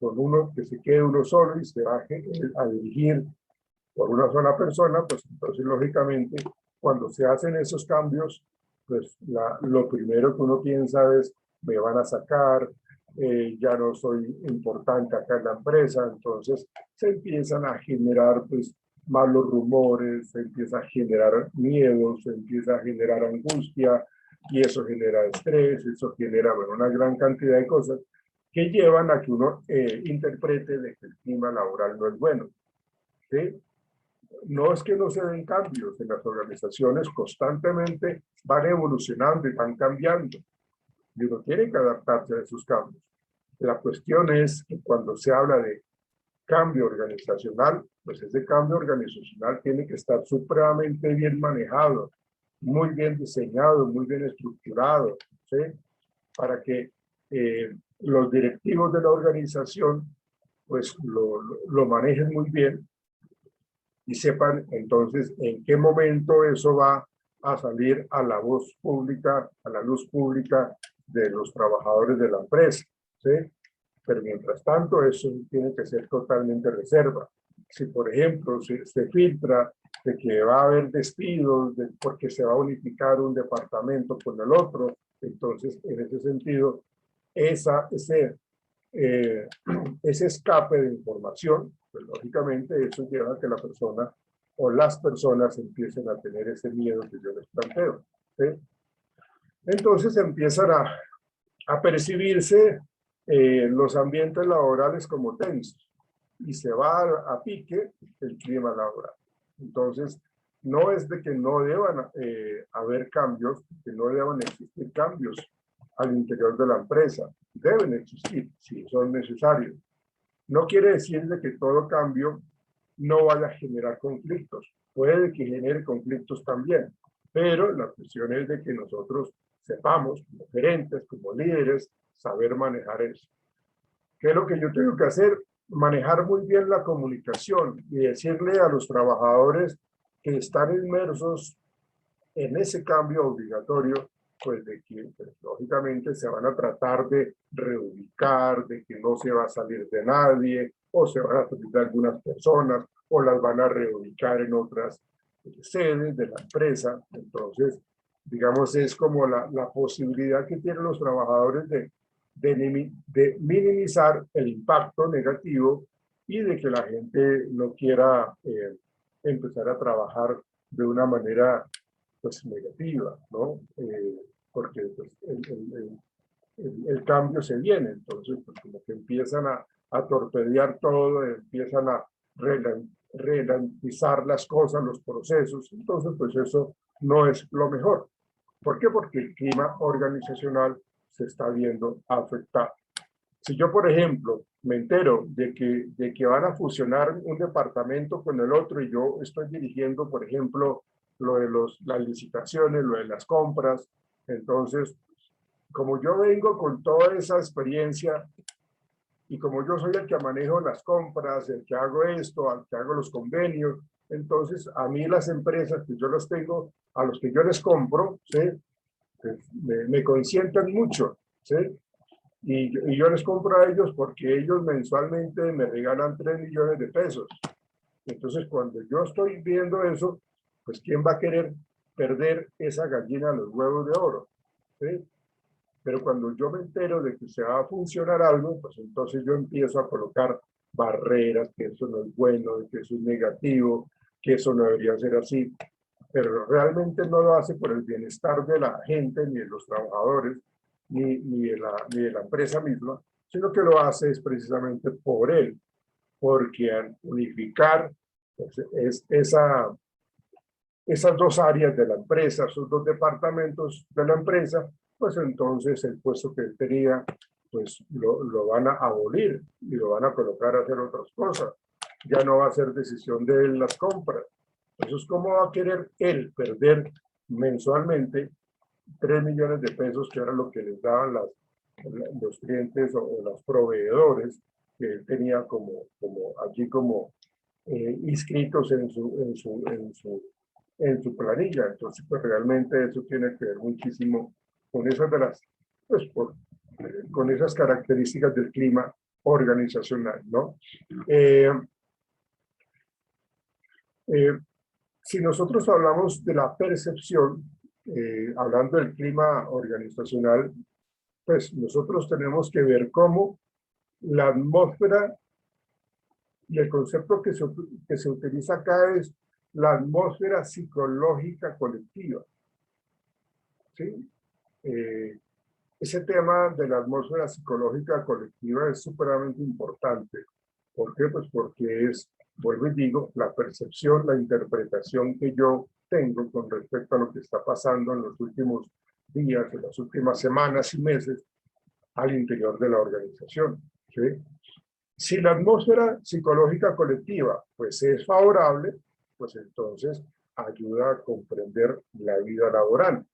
uno, que se quede uno solo y se va a dirigir por una sola persona, pues entonces lógicamente cuando se hacen esos cambios, pues lo primero que uno piensa es, me van a sacar, ya no soy importante acá en la empresa, entonces se empiezan a generar pues malos rumores, se empieza a generar miedo, se empieza a generar angustia, y eso genera estrés, eso genera, bueno, una gran cantidad de cosas que llevan a que uno interprete de que el clima laboral no es bueno. ¿Sí? No es que no se den cambios en las organizaciones, constantemente van evolucionando y van cambiando, y uno tiene que adaptarse a esos cambios. La cuestión es que cuando se habla de cambio organizacional, pues ese cambio organizacional tiene que estar supremamente bien manejado, muy bien diseñado, muy bien estructurado, ¿sí? Para que los directivos de la organización pues lo manejen muy bien y sepan entonces en qué momento eso va a salir a la voz pública, a la luz pública de los trabajadores de la empresa, ¿sí? Pero mientras tanto eso tiene que ser totalmente reserva. Si por ejemplo se filtra de que va a haber despidos, porque se va a unificar un departamento con el otro. Entonces, en ese sentido, ese escape de información, pues lógicamente eso lleva a que la persona o las personas empiecen a tener ese miedo que yo les planteo, ¿sí? Entonces empiezan a percibirse los ambientes laborales como tensos y se va a pique el clima laboral. Entonces, no es de que no deban haber cambios, que no deban existir cambios al interior de la empresa. Deben existir, si son necesarios. No quiere decir de que todo cambio no vaya a generar conflictos. Puede que genere conflictos también, pero la cuestión es de que nosotros sepamos, como gerentes, como líderes, saber manejar eso. ¿Qué es lo que yo tengo que hacer? Manejar muy bien la comunicación y decirle a los trabajadores que están inmersos en ese cambio obligatorio, pues de que pues, lógicamente se van a tratar de reubicar, de que no se va a salir de nadie, o se van a salir de algunas personas, o las van a reubicar en otras sedes de la empresa. Entonces, digamos, es como la posibilidad que tienen los trabajadores de minimizar el impacto negativo y de que la gente no quiera empezar a trabajar de una manera pues negativa, ¿no? Porque pues, el cambio se viene, entonces pues como que empiezan a torpedear todo, empiezan a ralentizar las cosas, los procesos, entonces pues eso no es lo mejor. ¿Por qué? Porque el clima organizacional se está viendo afectado. Si yo, por ejemplo, me entero de que van a fusionar un departamento con el otro y yo estoy dirigiendo, por ejemplo, lo de las licitaciones, lo de las compras, entonces, como yo vengo con toda esa experiencia y como yo soy el que manejo las compras, el que hago esto, el que hago los convenios, entonces a mí las empresas que yo las tengo, a los que yo les compro, ¿sí? Pues, me consienten mucho, ¿sí? Y yo les compro a ellos porque ellos mensualmente me regalan 3 millones de pesos. Entonces, cuando yo estoy viendo eso, pues ¿quién va a querer perder esa gallina a los huevos de oro? ¿Sí? Pero cuando yo me entero de que se va a funcionar algo, pues entonces yo empiezo a colocar barreras, que eso no es bueno, que eso es negativo, que eso no debería ser así. Pero realmente no lo hace por el bienestar de la gente, ni de los trabajadores, ni de la empresa misma, sino que lo hace es precisamente por él, porque al unificar pues, esas dos áreas de la empresa, esos dos departamentos de la empresa, pues entonces el puesto que él tenía, pues lo van a abolir y lo van a colocar a hacer otras cosas. Ya no va a ser decisión de él las compras. Entonces, ¿cómo va a querer él perder mensualmente 3 millones de pesos, que era lo que les daban los clientes o los proveedores que él tenía allí como inscritos en su planilla? Entonces, pues realmente eso tiene que ver muchísimo con esas pues, con esas características del clima organizacional, ¿no? Si nosotros hablamos de la percepción, hablando del clima organizacional, pues nosotros tenemos que ver cómo la atmósfera, y el concepto que se utiliza acá es la atmósfera psicológica colectiva, ¿sí? Ese tema de la atmósfera psicológica colectiva es supremamente importante. ¿Por qué? Pues porque es, vuelvo y digo, la percepción, la interpretación que yo tengo con respecto a lo que está pasando en los últimos días, en las últimas semanas y meses al interior de la organización, ¿sí? Si la atmósfera psicológica colectiva pues es favorable, pues entonces ayuda a comprender la vida laboral.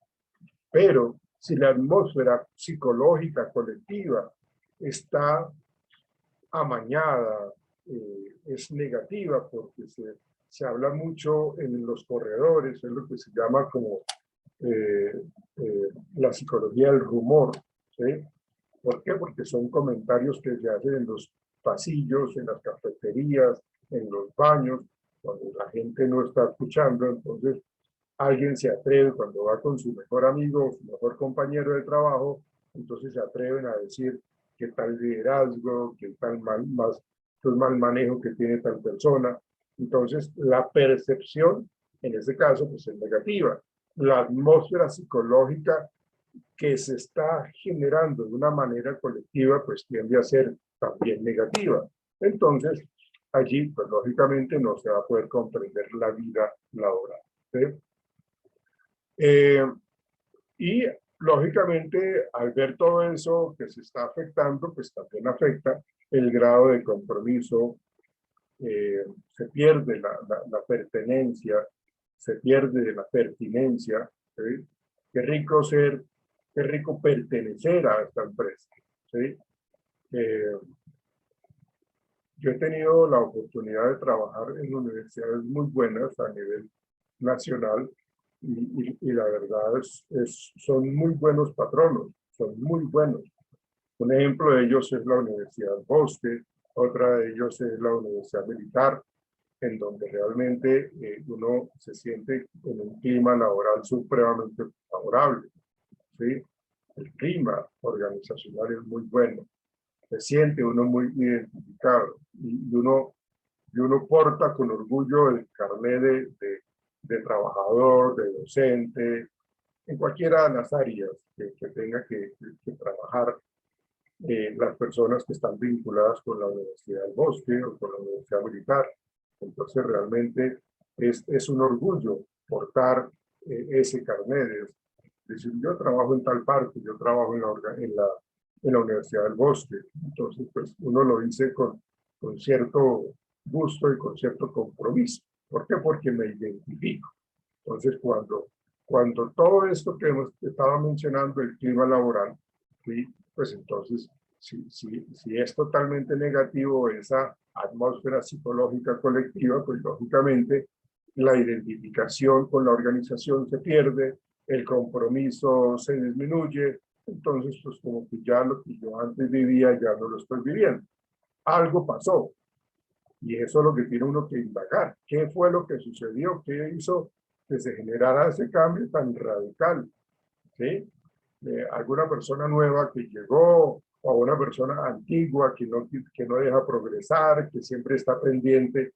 Pero si la atmósfera psicológica colectiva está amañada, es negativa, porque se habla mucho en los corredores, es lo que se llama como la psicología del rumor, ¿sí? ¿Por qué? Porque son comentarios que se hacen en los pasillos, en las cafeterías, en los baños, cuando la gente no está escuchando, entonces alguien se atreve cuando va con su mejor amigo o su mejor compañero de trabajo, entonces se atreven a decir qué tal liderazgo, qué tal mal manejo que tiene tal persona. Entonces, la percepción, en ese caso, pues es negativa. La atmósfera psicológica que se está generando de una manera colectiva, pues tiende a ser también negativa. Entonces, allí, pues lógicamente no se va a poder comprender la vida laboral, ¿sí? Y lógicamente, al ver todo eso que se está afectando, pues también afecta el grado de compromiso, se pierde la pertenencia, se pierde la pertinencia, ¿sí? Qué rico qué rico pertenecer a esta empresa, ¿sí? Yo he tenido la oportunidad de trabajar en universidades muy buenas a nivel nacional y la verdad son muy buenos patronos, son muy buenos. Un ejemplo de ellos es la Universidad Bosque, otra de ellos es la Universidad Militar, en donde realmente uno se siente en un clima laboral supremamente favorable, ¿sí? El clima organizacional es muy bueno, se siente uno muy identificado y uno porta con orgullo el carnet de trabajador, de docente, en cualquiera de las áreas que tenga que trabajar las personas que están vinculadas con la Universidad del Bosque o con la Universidad Militar. Entonces realmente es un orgullo portar ese carnet, es decir, yo trabajo en tal parte, yo trabajo en la Universidad del Bosque. Entonces pues uno lo dice con cierto gusto y con cierto compromiso. ¿Por qué? Porque me identifico. Entonces cuando todo esto que hemos estado mencionando, el clima laboral, ¿sí? Pues entonces si es totalmente negativo esa atmósfera psicológica colectiva, pues lógicamente la identificación con la organización se pierde, el compromiso se disminuye, entonces pues como que ya lo que yo antes vivía ya no lo estoy viviendo. Algo pasó y eso es lo que tiene uno que indagar. ¿Qué fue lo que sucedió? ¿Qué hizo que se generara ese cambio tan radical? ¿Sí? Alguna persona nueva que llegó o una persona antigua que no deja progresar, que siempre está pendiente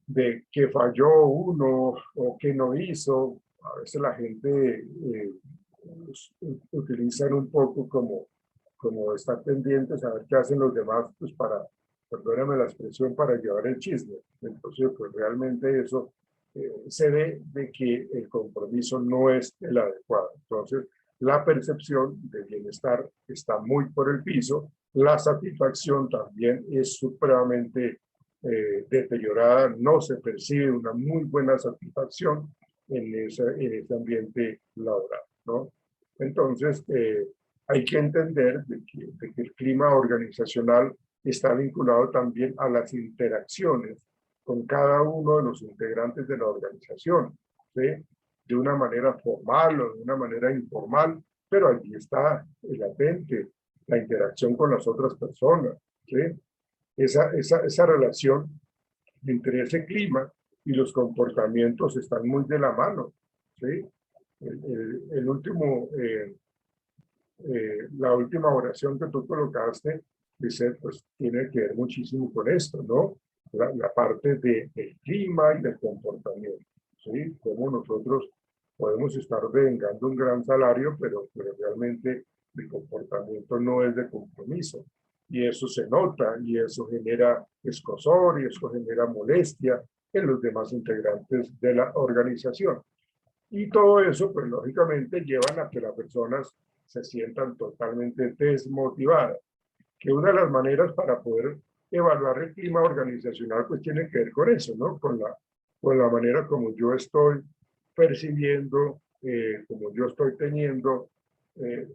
de que falló uno o que no hizo. A veces la gente utilizan un poco como estar pendientes a ver qué hacen los demás, pues perdóname la expresión, para llevar el chisme. Entonces, pues realmente eso se ve de que el compromiso no es el adecuado. Entonces, la percepción de bienestar está muy por el piso, la satisfacción también es supremamente deteriorada, no se percibe una muy buena satisfacción en ese ambiente laboral, ¿no? Entonces, hay que entender de que el clima organizacional está vinculado también a las interacciones con cada uno de los integrantes de la organización, ¿sí? De una manera formal o de una manera informal, pero allí está latente la interacción con las otras personas, ¿sí? Esa relación entre ese clima y los comportamientos están muy de la mano, ¿sí? El último, la última oración que tú colocaste, dice, pues tiene que ver muchísimo con esto, ¿no? La parte del clima y del comportamiento, ¿sí? Cómo nosotros podemos estar devengando un gran salario, pero realmente el comportamiento no es de compromiso. Y eso se nota, y eso genera escozor, y eso genera molestia en los demás integrantes de la organización. Y todo eso, pues lógicamente, llevan a que las personas se sientan totalmente desmotivadas. Que una de las maneras para poder evaluar el clima organizacional, pues tiene que ver con eso, ¿no? Con la manera como yo estoy percibiendo, como yo estoy teniendo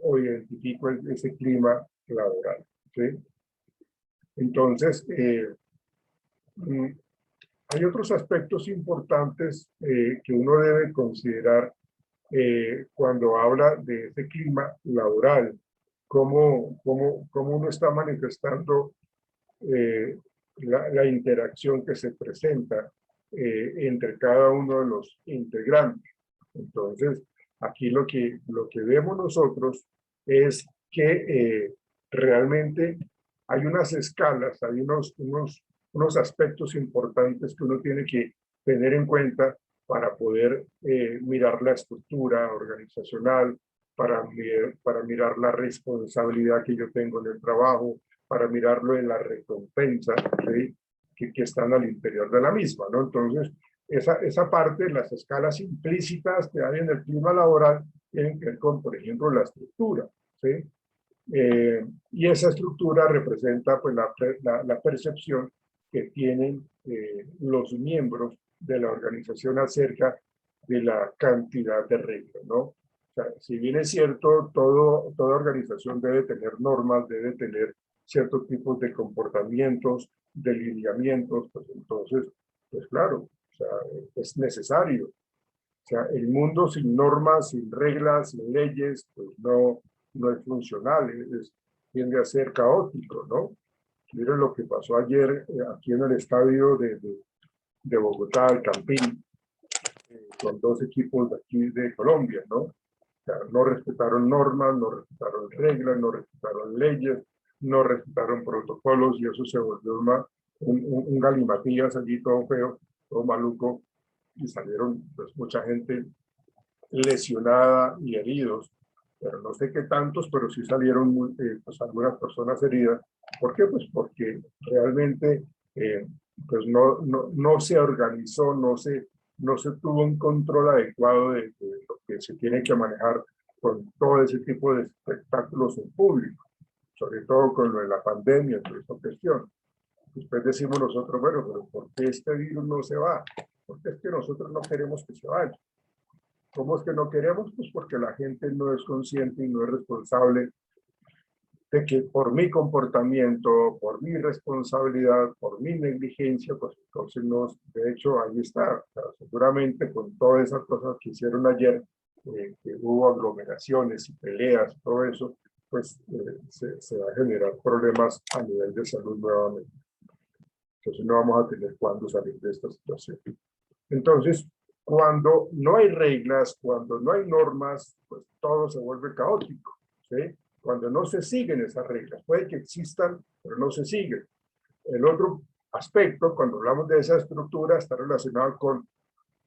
o identifico ese clima laboral, ¿sí? Entonces, hay otros aspectos importantes que uno debe considerar cuando habla de ese clima laboral, cómo uno está manifestando la interacción que se presenta entre cada uno de los integrantes. Entonces, aquí lo que vemos nosotros es que realmente hay unas escalas, hay unos aspectos importantes que uno tiene que tener en cuenta para poder mirar la estructura organizacional, para mirar la responsabilidad que yo tengo en el trabajo, para mirarlo en la recompensa, ¿sí? que están al interior de la misma, ¿no? Entonces, esa parte, las escalas implícitas que hay en el clima laboral, tienen que ver con, por ejemplo, la estructura, ¿sí? Y esa estructura representa pues, la percepción que tienen los miembros de la organización acerca de la cantidad de reglas, ¿no? O sea, si bien es cierto, toda organización debe tener normas, debe tener ciertos tipos de comportamientos, de lineamientos, pues entonces, pues claro, o sea, es necesario. O sea, el mundo sin normas, sin reglas, sin leyes, pues no es funcional, tiende a ser caótico, ¿no? Miren lo que pasó ayer aquí en el estadio de Bogotá, el Campín, con dos equipos de aquí de Colombia, ¿no? O sea, no respetaron normas, no respetaron reglas, no respetaron leyes, no respetaron protocolos y eso se volvió un galimatías allí todo feo, todo maluco y salieron pues mucha gente lesionada y heridos, pero no sé qué tantos, pero sí salieron pues, algunas personas heridas. ¿Por qué? Pues porque realmente pues no se organizó, no se tuvo un control adecuado de lo que se tiene que manejar con todo ese tipo de espectáculos en público, sobre todo con lo de la pandemia, toda esta cuestión. Después decimos nosotros, bueno, pero ¿por qué este virus no se va? Porque es que nosotros no queremos que se vaya. ¿Cómo es que no queremos? Pues porque la gente no es consciente y no es responsable de que por mi comportamiento, por mi responsabilidad, por mi negligencia, pues entonces de hecho ahí está. O sea, seguramente con todas esas cosas que hicieron ayer, que hubo aglomeraciones y peleas, todo eso, pues se va a generar problemas a nivel de salud nuevamente. Entonces no vamos a tener cuándo salir de esta situación. Entonces, cuando no hay reglas, cuando no hay normas, pues todo se vuelve caótico, ¿sí? Cuando no se siguen esas reglas, puede que existan, pero no se siguen. El otro aspecto, cuando hablamos de esa estructura, está relacionado con,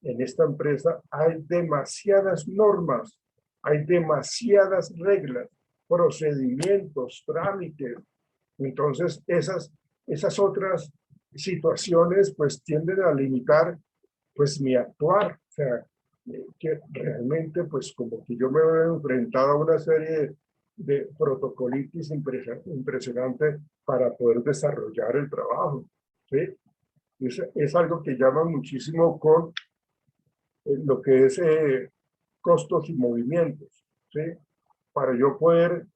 en esta empresa hay demasiadas normas, hay demasiadas reglas, procedimientos, trámites. Entonces, esas otras situaciones pues tienden a limitar pues mi actuar, o sea, que realmente pues como que yo me veo enfrentado a una serie de protocolitis impresionante para poder desarrollar el trabajo, ¿sí? Es algo que llama muchísimo con lo que es costos y movimientos, ¿sí? Para yo poder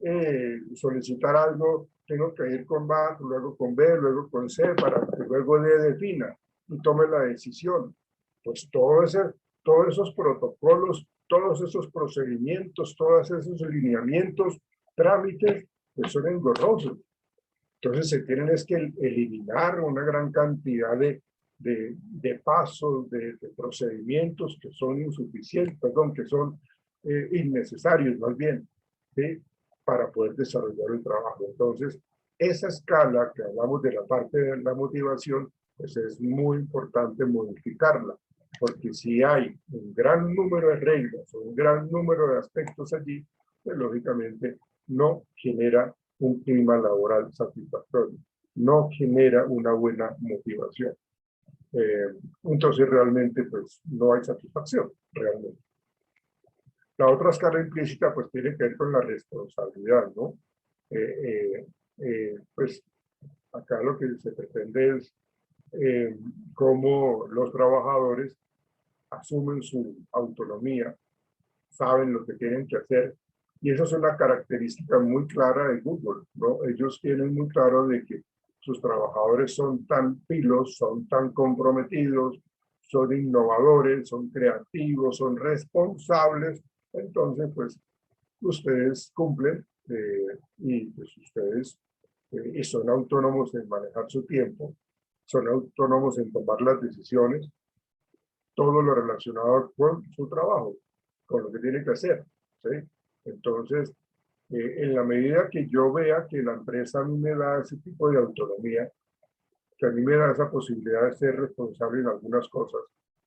solicitar algo, tengo que ir con A, luego con B, luego con C, para que luego D defina y tome la decisión. Pues todos esos protocolos, todos esos procedimientos, todos esos lineamientos, trámites, pues son engorrosos. Entonces se tienen es que eliminar una gran cantidad de pasos, de procedimientos que son insuficientes, perdón, que son innecesarios más bien, ¿sí? Para poder desarrollar el trabajo. Entonces, esa escala que hablamos de la parte de la motivación, pues es muy importante modificarla, porque si hay un gran número de reglas o un gran número de aspectos allí, pues lógicamente no genera un clima laboral satisfactorio, no genera una buena motivación. Entonces realmente pues no hay satisfacción, realmente. La otra escala implícita pues tiene que ver con la responsabilidad, ¿no? Pues acá lo que se pretende es cómo los trabajadores asumen su autonomía, saben lo que tienen que hacer, y esa es una característica muy clara de Google, ¿no? Ellos tienen muy claro de que sus trabajadores son tan pilos, son tan comprometidos, son innovadores, son creativos, son responsables, entonces pues ustedes cumplen y pues ustedes y son autónomos en manejar su tiempo, son autónomos en tomar las decisiones todo lo relacionado con su trabajo, con lo que tiene que hacer, ¿sí? Entonces, en la medida que yo vea que la empresa a mí me da ese tipo de autonomía, que a mí me da esa posibilidad de ser responsable en algunas cosas,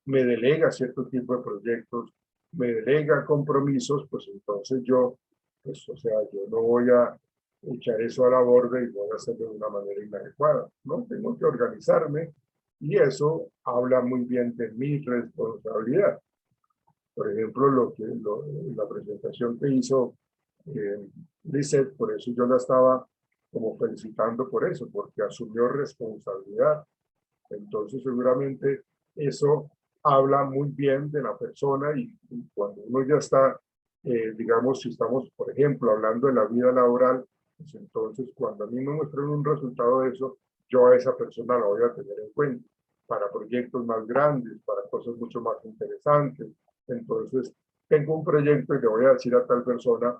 me delega cierto tipo de proyectos, me delega compromisos, pues entonces yo, pues o sea, yo no voy a echar eso a la borda y voy a hacerlo de una manera inadecuada, ¿no? Tengo que organizarme y eso habla muy bien de mi responsabilidad. Por ejemplo, la presentación que hizo Lisette, por eso yo la estaba como felicitando por eso, porque asumió responsabilidad. Entonces, seguramente eso habla muy bien de la persona y cuando uno ya está, digamos, si estamos, por ejemplo, hablando de la vida laboral, pues entonces cuando a mí me muestran un resultado de eso, yo a esa persona la voy a tener en cuenta para proyectos más grandes, para cosas mucho más interesantes. Entonces, tengo un proyecto y le voy a decir a tal persona,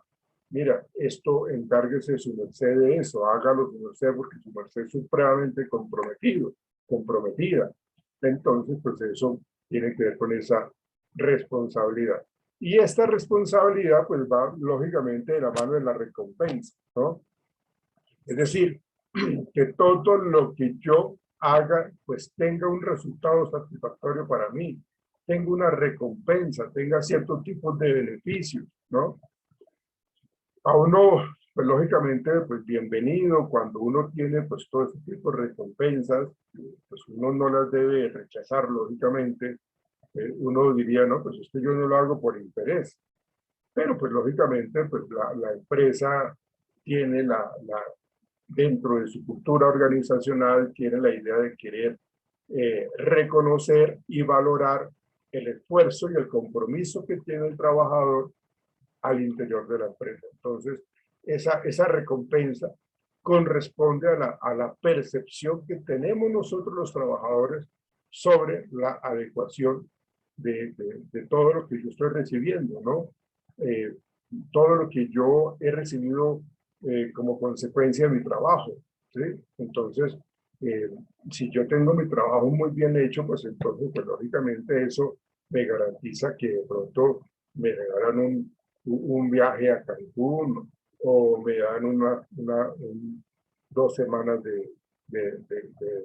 mira, esto encárguese su merced de eso, hágalo su merced porque su merced es supremamente comprometida. Entonces, pues eso tiene que ver con esa responsabilidad. Y esta responsabilidad, pues va lógicamente de la mano de la recompensa, ¿no? Es decir, que todo lo que yo haga, pues tenga un resultado satisfactorio para mí, tenga una recompensa, tenga ciertos tipos de beneficios, ¿no? A uno, pues lógicamente, pues bienvenido cuando uno tiene pues todo este tipo de recompensas, pues uno no las debe rechazar, lógicamente. Uno diría, no, pues esto yo no lo hago por interés. Pero pues lógicamente, pues la empresa tiene dentro de su cultura organizacional, tiene la idea de querer reconocer y valorar el esfuerzo y el compromiso que tiene el trabajador al interior de la empresa. Entonces, esa recompensa corresponde a la percepción que tenemos nosotros los trabajadores sobre la adecuación de todo lo que yo estoy recibiendo, ¿no? Todo lo que yo he recibido como consecuencia de mi trabajo, ¿sí? Entonces, si yo tengo mi trabajo muy bien hecho, pues entonces, pues lógicamente eso me garantiza que de pronto me regalan un viaje a Cancún o me dan 2 semanas de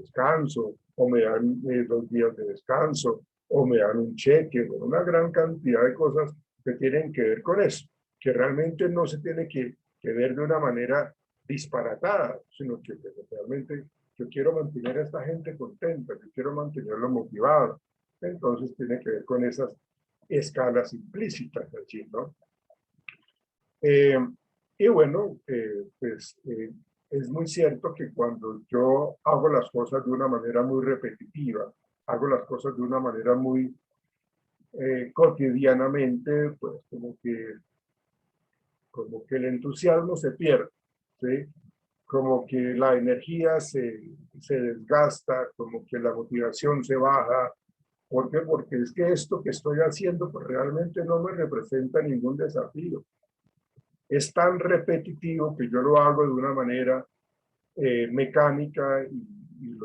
descanso o me dan 2 días de descanso o me dan un cheque, una gran cantidad de cosas que tienen que ver con eso, que realmente no se tiene que ver de una manera disparatada, sino que realmente yo quiero mantener a esta gente contenta, yo quiero mantenerlo motivado. Entonces tiene que ver con esas escalas implícitas allí, ¿no? Y bueno, es muy cierto que cuando yo hago las cosas de una manera muy repetitiva, hago las cosas de una manera muy cotidianamente, pues como que el entusiasmo se pierde, ¿sí? Como que la energía se desgasta, como que la motivación se baja. ¿Por qué? Porque es que esto que estoy haciendo pues realmente no me representa ningún desafío. Es tan repetitivo que yo lo hago de una manera mecánica y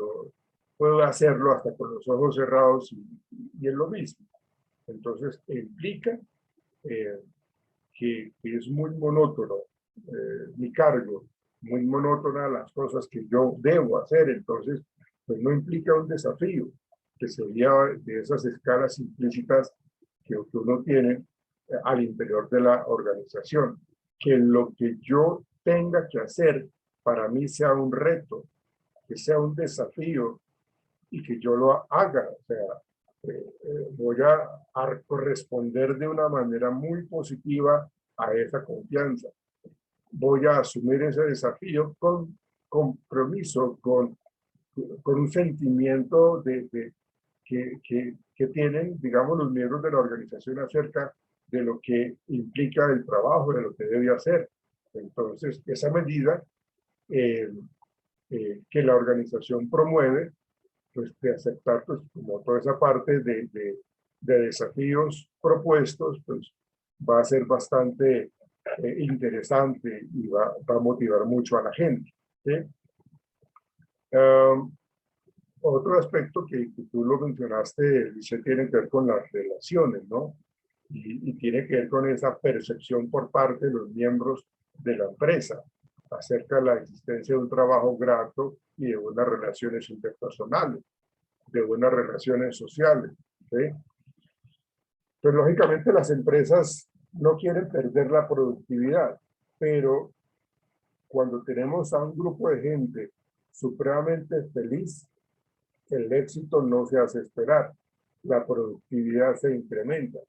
puedo hacerlo hasta con los ojos cerrados y es lo mismo. Entonces implica que es muy monótono mi cargo, muy monótona las cosas que yo debo hacer. Entonces, pues no implica un desafío, que sería de esas escalas implícitas que uno tiene al interior de la organización. Que lo que yo tenga que hacer para mí sea un reto, que sea un desafío y que yo lo haga. O sea, voy a corresponder de una manera muy positiva a esa confianza. Voy a asumir ese desafío con compromiso, con un sentimiento que tienen, digamos, los miembros de la organización acerca de lo que implica el trabajo, de lo que debe hacer. Entonces, esa medida que la organización promueve, pues de aceptar pues, como toda esa parte de desafíos propuestos, pues va a ser bastante interesante y va a motivar mucho a la gente, ¿sí? Otro aspecto que tú lo mencionaste, dice, tiene que ver con las relaciones, ¿no? Y tiene que ver con esa percepción por parte de los miembros de la empresa acerca de la existencia de un trabajo grato y de buenas relaciones interpersonales, de buenas relaciones sociales, ¿sí? Pues lógicamente las empresas no quieren perder la productividad, pero cuando tenemos a un grupo de gente supremamente feliz, el éxito no se hace esperar, la productividad se incrementa.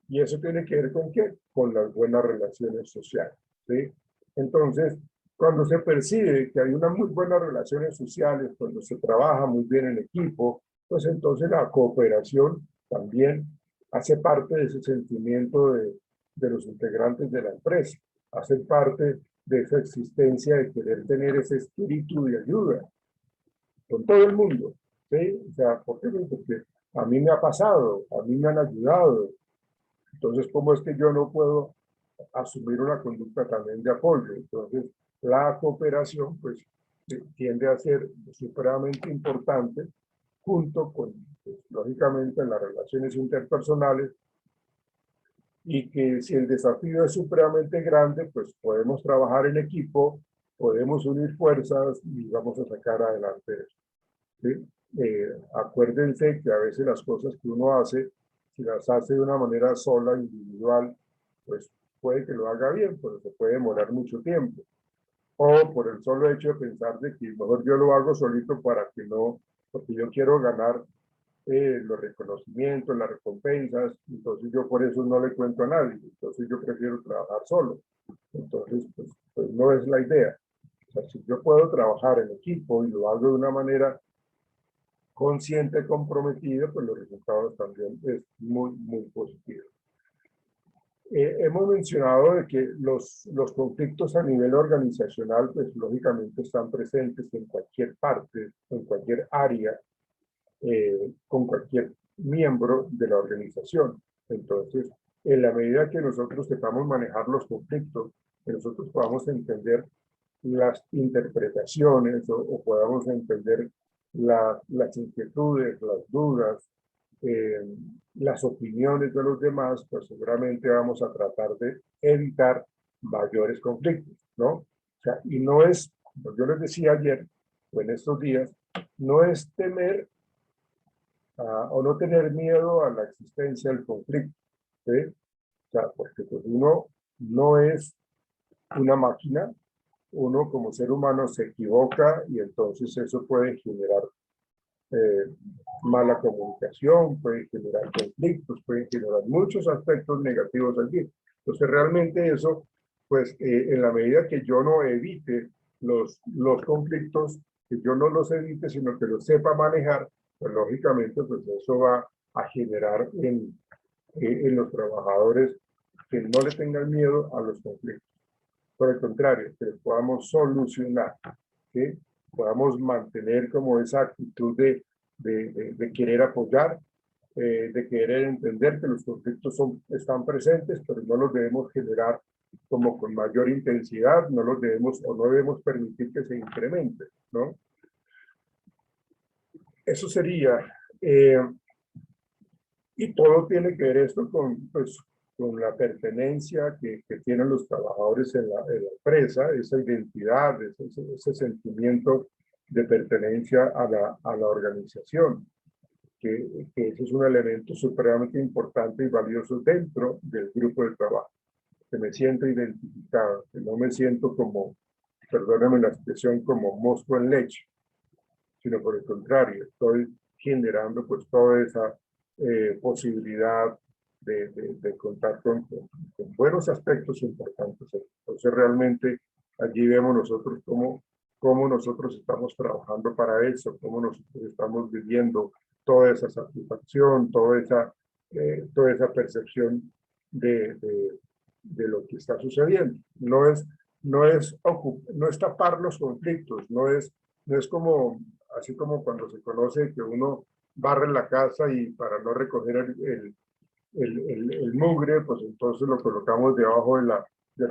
¿Y eso tiene que ver con qué? Con las buenas relaciones sociales, ¿sí? Entonces, cuando se percibe que hay unas muy buenas relaciones sociales, cuando se trabaja muy bien en equipo, pues entonces la cooperación también hace parte de ese sentimiento de los integrantes de la empresa, hace parte de esa existencia de querer tener ese espíritu de ayuda con todo el mundo, ¿sí? O sea, ¿por qué? Porque a mí me ha pasado, a mí me han ayudado. Entonces, ¿cómo es que yo no puedo asumir una conducta también de apoyo? Entonces, la cooperación, pues, tiende a ser supremamente importante junto con, pues, lógicamente, las relaciones interpersonales, y que si el desafío es supremamente grande, pues podemos trabajar en equipo, podemos unir fuerzas y vamos a sacar adelante eso, ¿sí? Acuérdense que a veces las cosas que uno hace, si las hace de una manera sola, individual, pues puede que lo haga bien, pero se puede demorar mucho tiempo. O por el solo hecho de pensar de que mejor yo lo hago solito para que no, porque yo quiero ganar los reconocimientos, las recompensas, entonces yo por eso no le cuento a nadie, entonces yo prefiero trabajar solo. Entonces, pues no es la idea. O sea, si yo puedo trabajar en equipo y lo hago de una manera consciente, comprometida, pues los resultados también es muy, muy positivo. Hemos mencionado de que los conflictos a nivel organizacional, pues lógicamente están presentes en cualquier parte, en cualquier área, con cualquier miembro de la organización. Entonces, en la medida que nosotros sepamos manejar los conflictos, que nosotros podamos entender las interpretaciones o podamos entender las inquietudes, las dudas, las opiniones de los demás, pues seguramente vamos a tratar de evitar mayores conflictos, ¿no? O sea, y no es, como yo les decía ayer o en estos días, no es temer o no tener miedo a la existencia del conflicto, ¿sí? O sea, porque pues uno no es una máquina, uno como ser humano se equivoca y entonces eso puede generar mala comunicación, puede generar conflictos, puede generar muchos aspectos negativos allí. Entonces realmente eso, pues en la medida que yo no evite los conflictos, que yo no los evite, sino que los sepa manejar, pues lógicamente pues eso va a generar en los trabajadores que no le tengan miedo a los conflictos. Por el contrario, que los podamos solucionar, ¿sí? Podamos mantener como esa actitud de querer apoyar, de querer entender que los conflictos están presentes, pero no los debemos generar como con mayor intensidad, no los debemos o no debemos permitir que se incrementen, ¿no? Eso sería, y todo tiene que ver esto con, pues, con la pertenencia que tienen los trabajadores en la empresa, esa identidad, ese sentimiento de pertenencia a la organización, que ese es un elemento supremamente importante y valioso dentro del grupo de trabajo, que me siento identificado, que no me siento como, perdóname la expresión, como mosco en leche, sino por el contrario, estoy generando pues toda esa posibilidad de contar con buenos aspectos importantes. Entonces realmente allí vemos nosotros cómo nosotros estamos trabajando para eso, cómo nosotros estamos viviendo toda esa satisfacción, toda esa percepción de lo que está sucediendo. No es tapar los conflictos, no es como, así como cuando se conoce que uno barre la casa y para no recoger el mugre, pues entonces lo colocamos debajo de la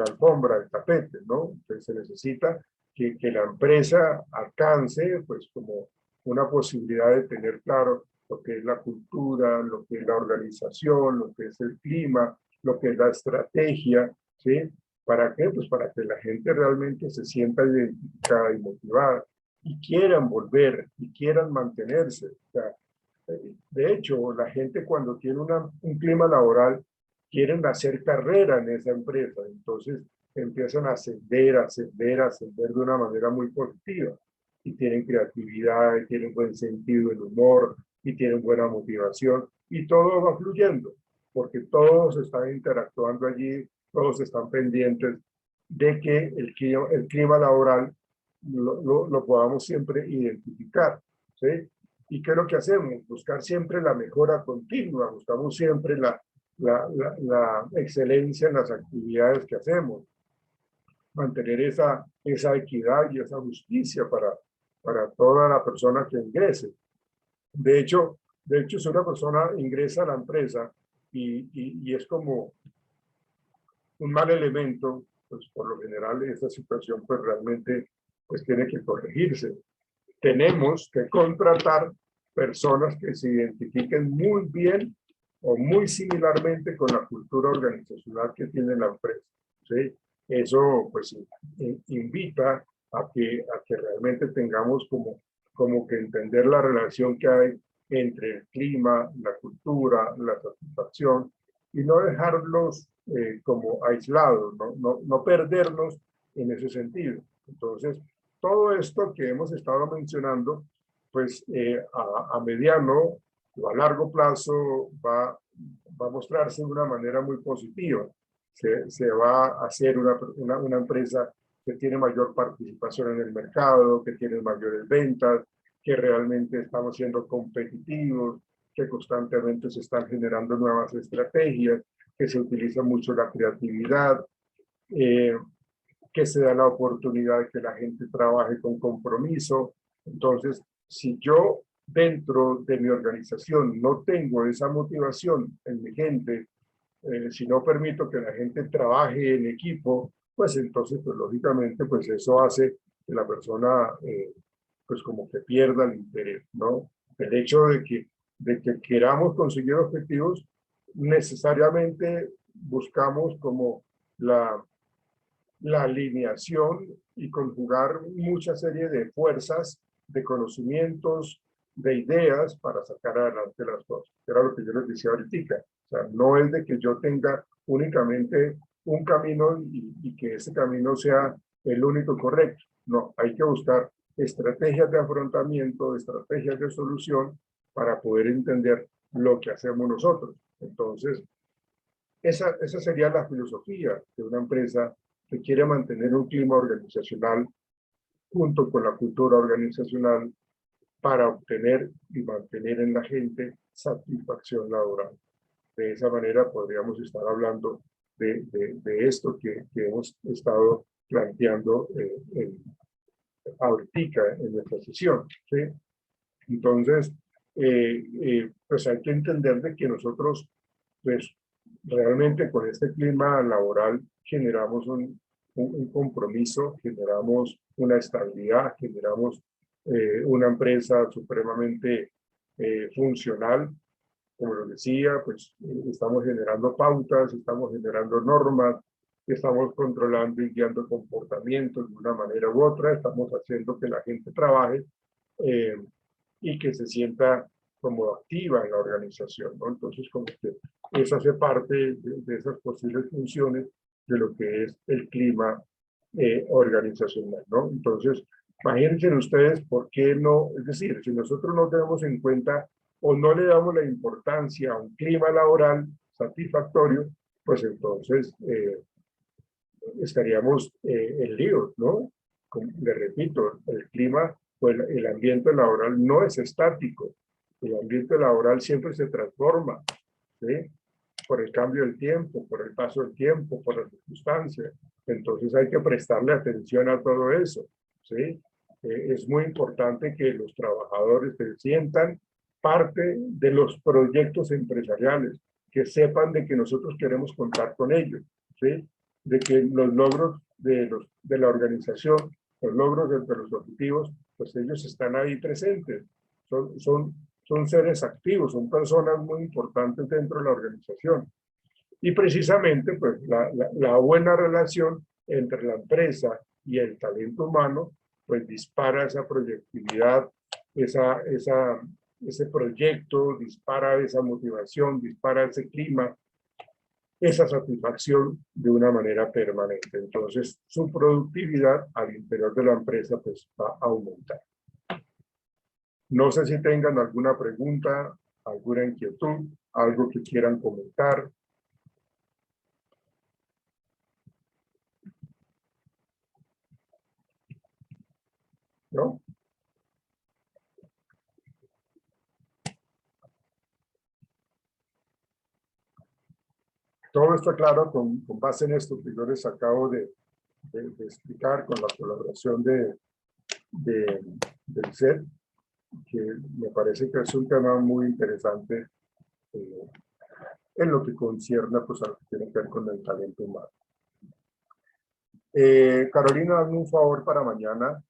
alfombra, el tapete, ¿no? Entonces se necesita que la empresa alcance, pues como una posibilidad de tener claro lo que es la cultura, lo que es la organización, lo que es el clima, lo que es la estrategia, ¿sí? ¿Para qué? Pues para que la gente realmente se sienta identificada y motivada y quieran volver y quieran mantenerse. O sea, de hecho, la gente cuando tiene un clima laboral quieren hacer carrera en esa empresa, entonces empiezan a ascender, ascender, ascender de una manera muy positiva y tienen creatividad, y tienen buen sentido del humor y tienen buena motivación y todo va fluyendo porque todos están interactuando allí, todos están pendientes de que el clima laboral lo podamos siempre identificar, ¿sí? ¿Y qué es lo que hacemos? Buscar siempre la mejora continua, buscamos siempre la excelencia en las actividades que hacemos, mantener esa equidad y esa justicia para toda la persona que ingrese. De hecho, si una persona ingresa a la empresa y es como un mal elemento, pues por lo general esta situación pues realmente pues tiene que corregirse. Tenemos que contratar personas que se identifiquen muy bien o muy similarmente con la cultura organizacional que tiene la empresa, ¿sí? Eso pues invita a que realmente tengamos como que entender la relación que hay entre el clima, la cultura, la satisfacción y no dejarlos como aislados, no perdernos en ese sentido. Entonces, todo esto que hemos estado mencionando, pues a mediano o a largo plazo va a mostrarse de una manera muy positiva. Se va a hacer una empresa que tiene mayor participación en el mercado, que tiene mayores ventas, que realmente estamos siendo competitivos, que constantemente se están generando nuevas estrategias, que se utiliza mucho la creatividad, que se da la oportunidad de que la gente trabaje con compromiso. Entonces, si yo dentro de mi organización no tengo esa motivación en mi gente, si no permito que la gente trabaje en equipo, pues entonces, pues lógicamente, pues eso hace que la persona, pues como que pierda el interés, ¿no? El hecho de que queramos conseguir objetivos, necesariamente buscamos como la alineación y conjugar mucha serie de fuerzas, de conocimientos, de ideas para sacar adelante las cosas. Era lo que yo les decía ahorita. O sea, no es de que yo tenga únicamente un camino y que ese camino sea el único correcto. No, hay que buscar estrategias de afrontamiento, estrategias de solución para poder entender lo que hacemos nosotros. Entonces, esa sería la filosofía de una empresa que quiere mantener un clima organizacional junto con la cultura organizacional para obtener y mantener en la gente satisfacción laboral. De esa manera podríamos estar hablando de esto que hemos estado planteando ahorita en nuestra sesión, ¿sí? Entonces, pues hay que entender de que nosotros, pues realmente con este clima laboral generamos un compromiso, generamos una estabilidad, generamos una empresa supremamente funcional. Como lo decía, pues estamos generando pautas, estamos generando normas, estamos controlando y guiando comportamientos de una manera u otra, estamos haciendo que la gente trabaje y que se sienta como activa en la organización, ¿no? Entonces, como que eso hace parte de esas posibles funciones de lo que es el clima organizacional, ¿no? Entonces, imagínense ustedes por qué no, es decir, si nosotros no tenemos en cuenta o no le damos la importancia a un clima laboral satisfactorio, pues entonces estaríamos en líos, ¿no? Como le repito, el clima, pues el ambiente laboral no es estático. El ambiente laboral siempre se transforma, ¿sí? Por el cambio del tiempo, por el paso del tiempo, por las circunstancias. Entonces hay que prestarle atención a todo eso, ¿sí? Es muy importante que los trabajadores se sientan parte de los proyectos empresariales, que sepan de que nosotros queremos contar con ellos, ¿sí? De que los logros de la organización, los logros de los objetivos, pues ellos están ahí presentes. Son seres activos, son personas muy importantes dentro de la organización. Y precisamente, pues, la buena relación entre la empresa y el talento humano, pues dispara esa proyectividad, ese proyecto, dispara esa motivación, dispara ese clima, esa satisfacción de una manera permanente. Entonces, su productividad al interior de la empresa pues va a aumentar. No sé si tengan alguna pregunta, alguna inquietud, algo que quieran comentar. ¿No? Todo está claro con base en esto que yo les acabo de explicar, con la colaboración del SET, que me parece que es un tema muy interesante en lo que concierne pues, a lo que tiene que ver con el talento humano. Carolina, hazme un favor para mañana.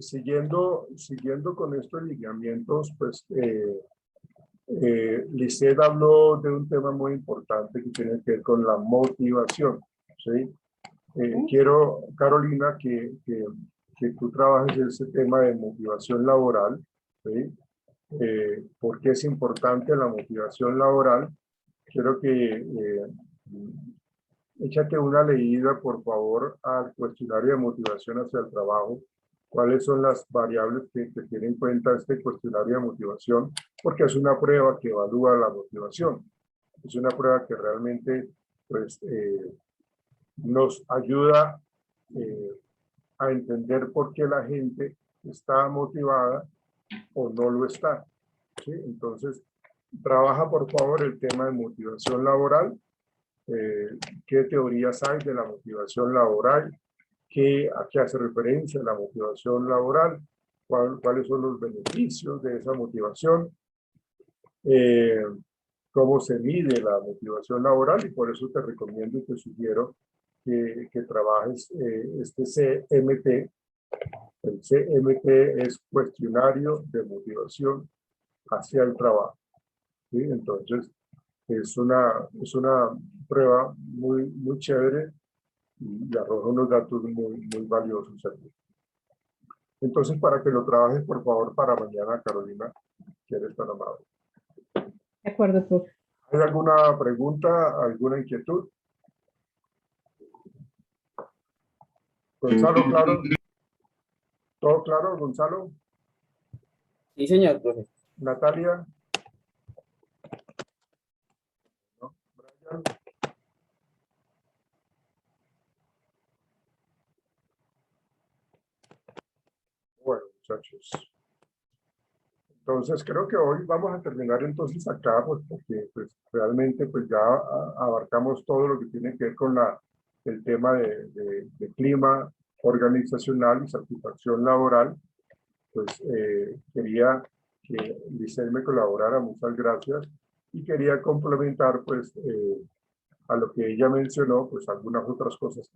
Siguiendo con estos lineamientos, pues Lisset habló de un tema muy importante que tiene que ver con la motivación, ¿sí? Quiero, Carolina, que tú trabajes ese tema de motivación laboral, ¿sí? ¿Por qué es importante la motivación laboral? Quiero que échate una leída, por favor, al cuestionario de motivación hacia el trabajo. ¿Cuáles son las variables que tiene en cuenta este cuestionario de motivación? Porque es una prueba que evalúa la motivación. Es una prueba que realmente pues, nos ayuda a entender por qué la gente está motivada o no lo está, ¿sí? Entonces, trabaja por favor el tema de motivación laboral. ¿Qué teorías hay de la motivación laboral? ¿A qué hace referencia la motivación laboral? ¿Cuáles son los beneficios de esa motivación? ¿Cómo se mide la motivación laboral? Y por eso te recomiendo y te sugiero que trabajes este CMT. El CMT es cuestionario de motivación hacia el trabajo, ¿sí? Entonces, es una prueba muy chévere y arroja unos datos muy valiosos aquí. Entonces, para que lo trabajes, por favor, para mañana, Carolina, si eres tan amable. De acuerdo, profe. ¿Hay alguna pregunta, alguna inquietud? Gonzalo, claro. ¿Todo claro, Gonzalo? Sí, señor, profe. Natalia. ¿No? Brian. Bueno, muchachos. Entonces, creo que hoy vamos a terminar entonces acá, pues, porque pues, realmente pues, ya abarcamos todo lo que tiene que ver con el tema de clima organizacional y satisfacción laboral. Pues quería que Lisset me colaborara, muchas gracias, y quería complementar pues a lo que ella mencionó, pues algunas otras cosas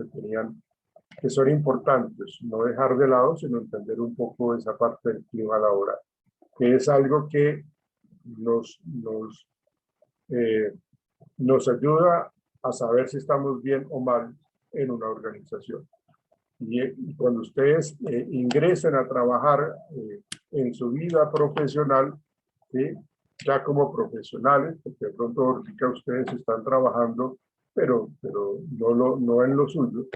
que son importantes, no dejar de lado, sino entender un poco esa parte del clima laboral, que es algo que nos ayuda a saber si estamos bien o mal en una organización. Y cuando ustedes ingresen a trabajar en su vida profesional, ¿sí? Ya como profesionales, porque de pronto ahorita ustedes están trabajando, pero no en lo suyo,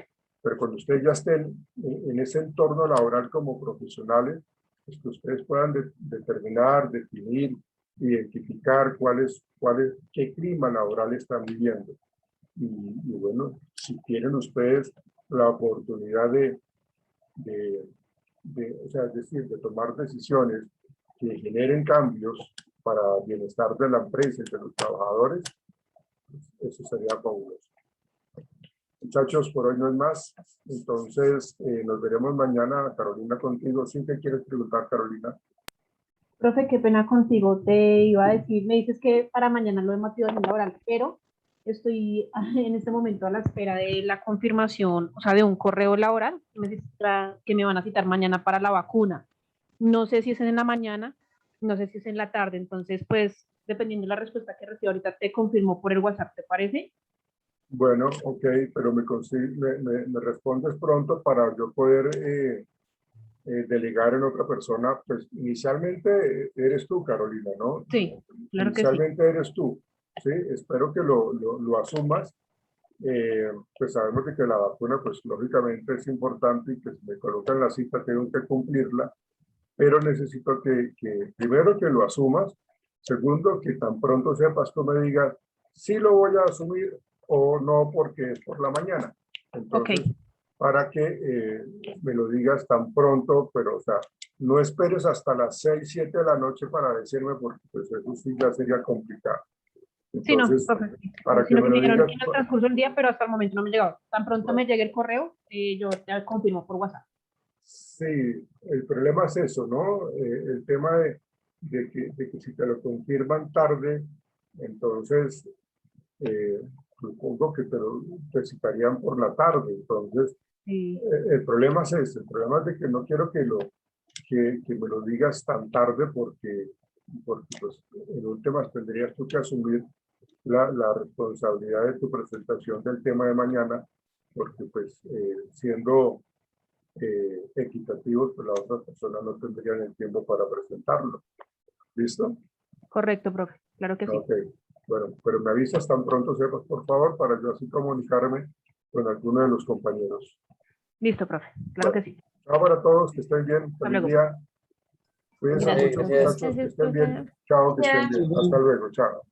pero cuando ustedes ya estén en ese entorno laboral como profesionales, pues que ustedes puedan determinar, definir, identificar qué clima laboral están viviendo. Y bueno, si tienen ustedes la oportunidad o sea, es decir, de tomar decisiones que generen cambios para el bienestar de la empresa y de los trabajadores, pues eso sería fabuloso. Muchachos, por hoy no es más. Entonces, nos veremos mañana. Carolina, contigo. ¿Sí te quieres preguntar, Carolina? Profe, qué pena contigo. Te iba a decir, me dices que para mañana lo de motivación laboral, pero estoy en este momento a la espera de la confirmación, o sea, de un correo laboral que me van a citar mañana para la vacuna. No sé si es en la mañana, no sé si es en la tarde, entonces, pues, dependiendo de la respuesta que reciba ahorita, te confirmo por el WhatsApp, ¿te parece? Bueno, ok, pero me respondes pronto para yo poder delegar en otra persona. Pues inicialmente eres tú, Carolina, ¿no? Sí, claro que sí. Inicialmente eres tú, ¿sí? Espero que lo asumas. Pues sabemos que la vacuna, pues lógicamente es importante y que si me colocan la cita tengo que cumplirla, pero necesito que primero que lo asumas, segundo que tan pronto sepas tú me digas si lo voy a asumir o no porque es por la mañana. Entonces, Ok. para que me lo digas tan pronto, pero o sea, no esperes hasta las 6, 7 de la noche para decirme porque pues eso sí ya sería complicado. Sí, no, Entonces, perfecto. para que Sino me que me lo dijeron digas, en el transcurso del día, pero hasta el momento no me ha llegado. Tan pronto bueno, me llegue el correo, yo te confirmo por WhatsApp. sí, el problema es eso, ¿no? El tema de que si te lo confirman tarde, entonces supongo que te citarían por la tarde. Entonces, Sí. el problema es ese, el problema es de que no quiero que me lo digas tan tarde porque pues, en últimas tendrías tú que asumir la responsabilidad de tu presentación del tema de mañana, porque pues siendo equitativos, pues las otras personas no tendrían el tiempo para presentarlo. ¿Listo? Correcto, profe. Claro que sí. Ok. Bueno, pero me avisas tan pronto sepas, por favor, para yo así comunicarme con alguno de los compañeros. Listo, profe. Claro que sí. Chao para todos, que estén bien. Feliz luego. día. Cuídense Gracias, mucho, profe. muchachos, que estén bien. Chao, que estén bien. Hasta luego. Chao.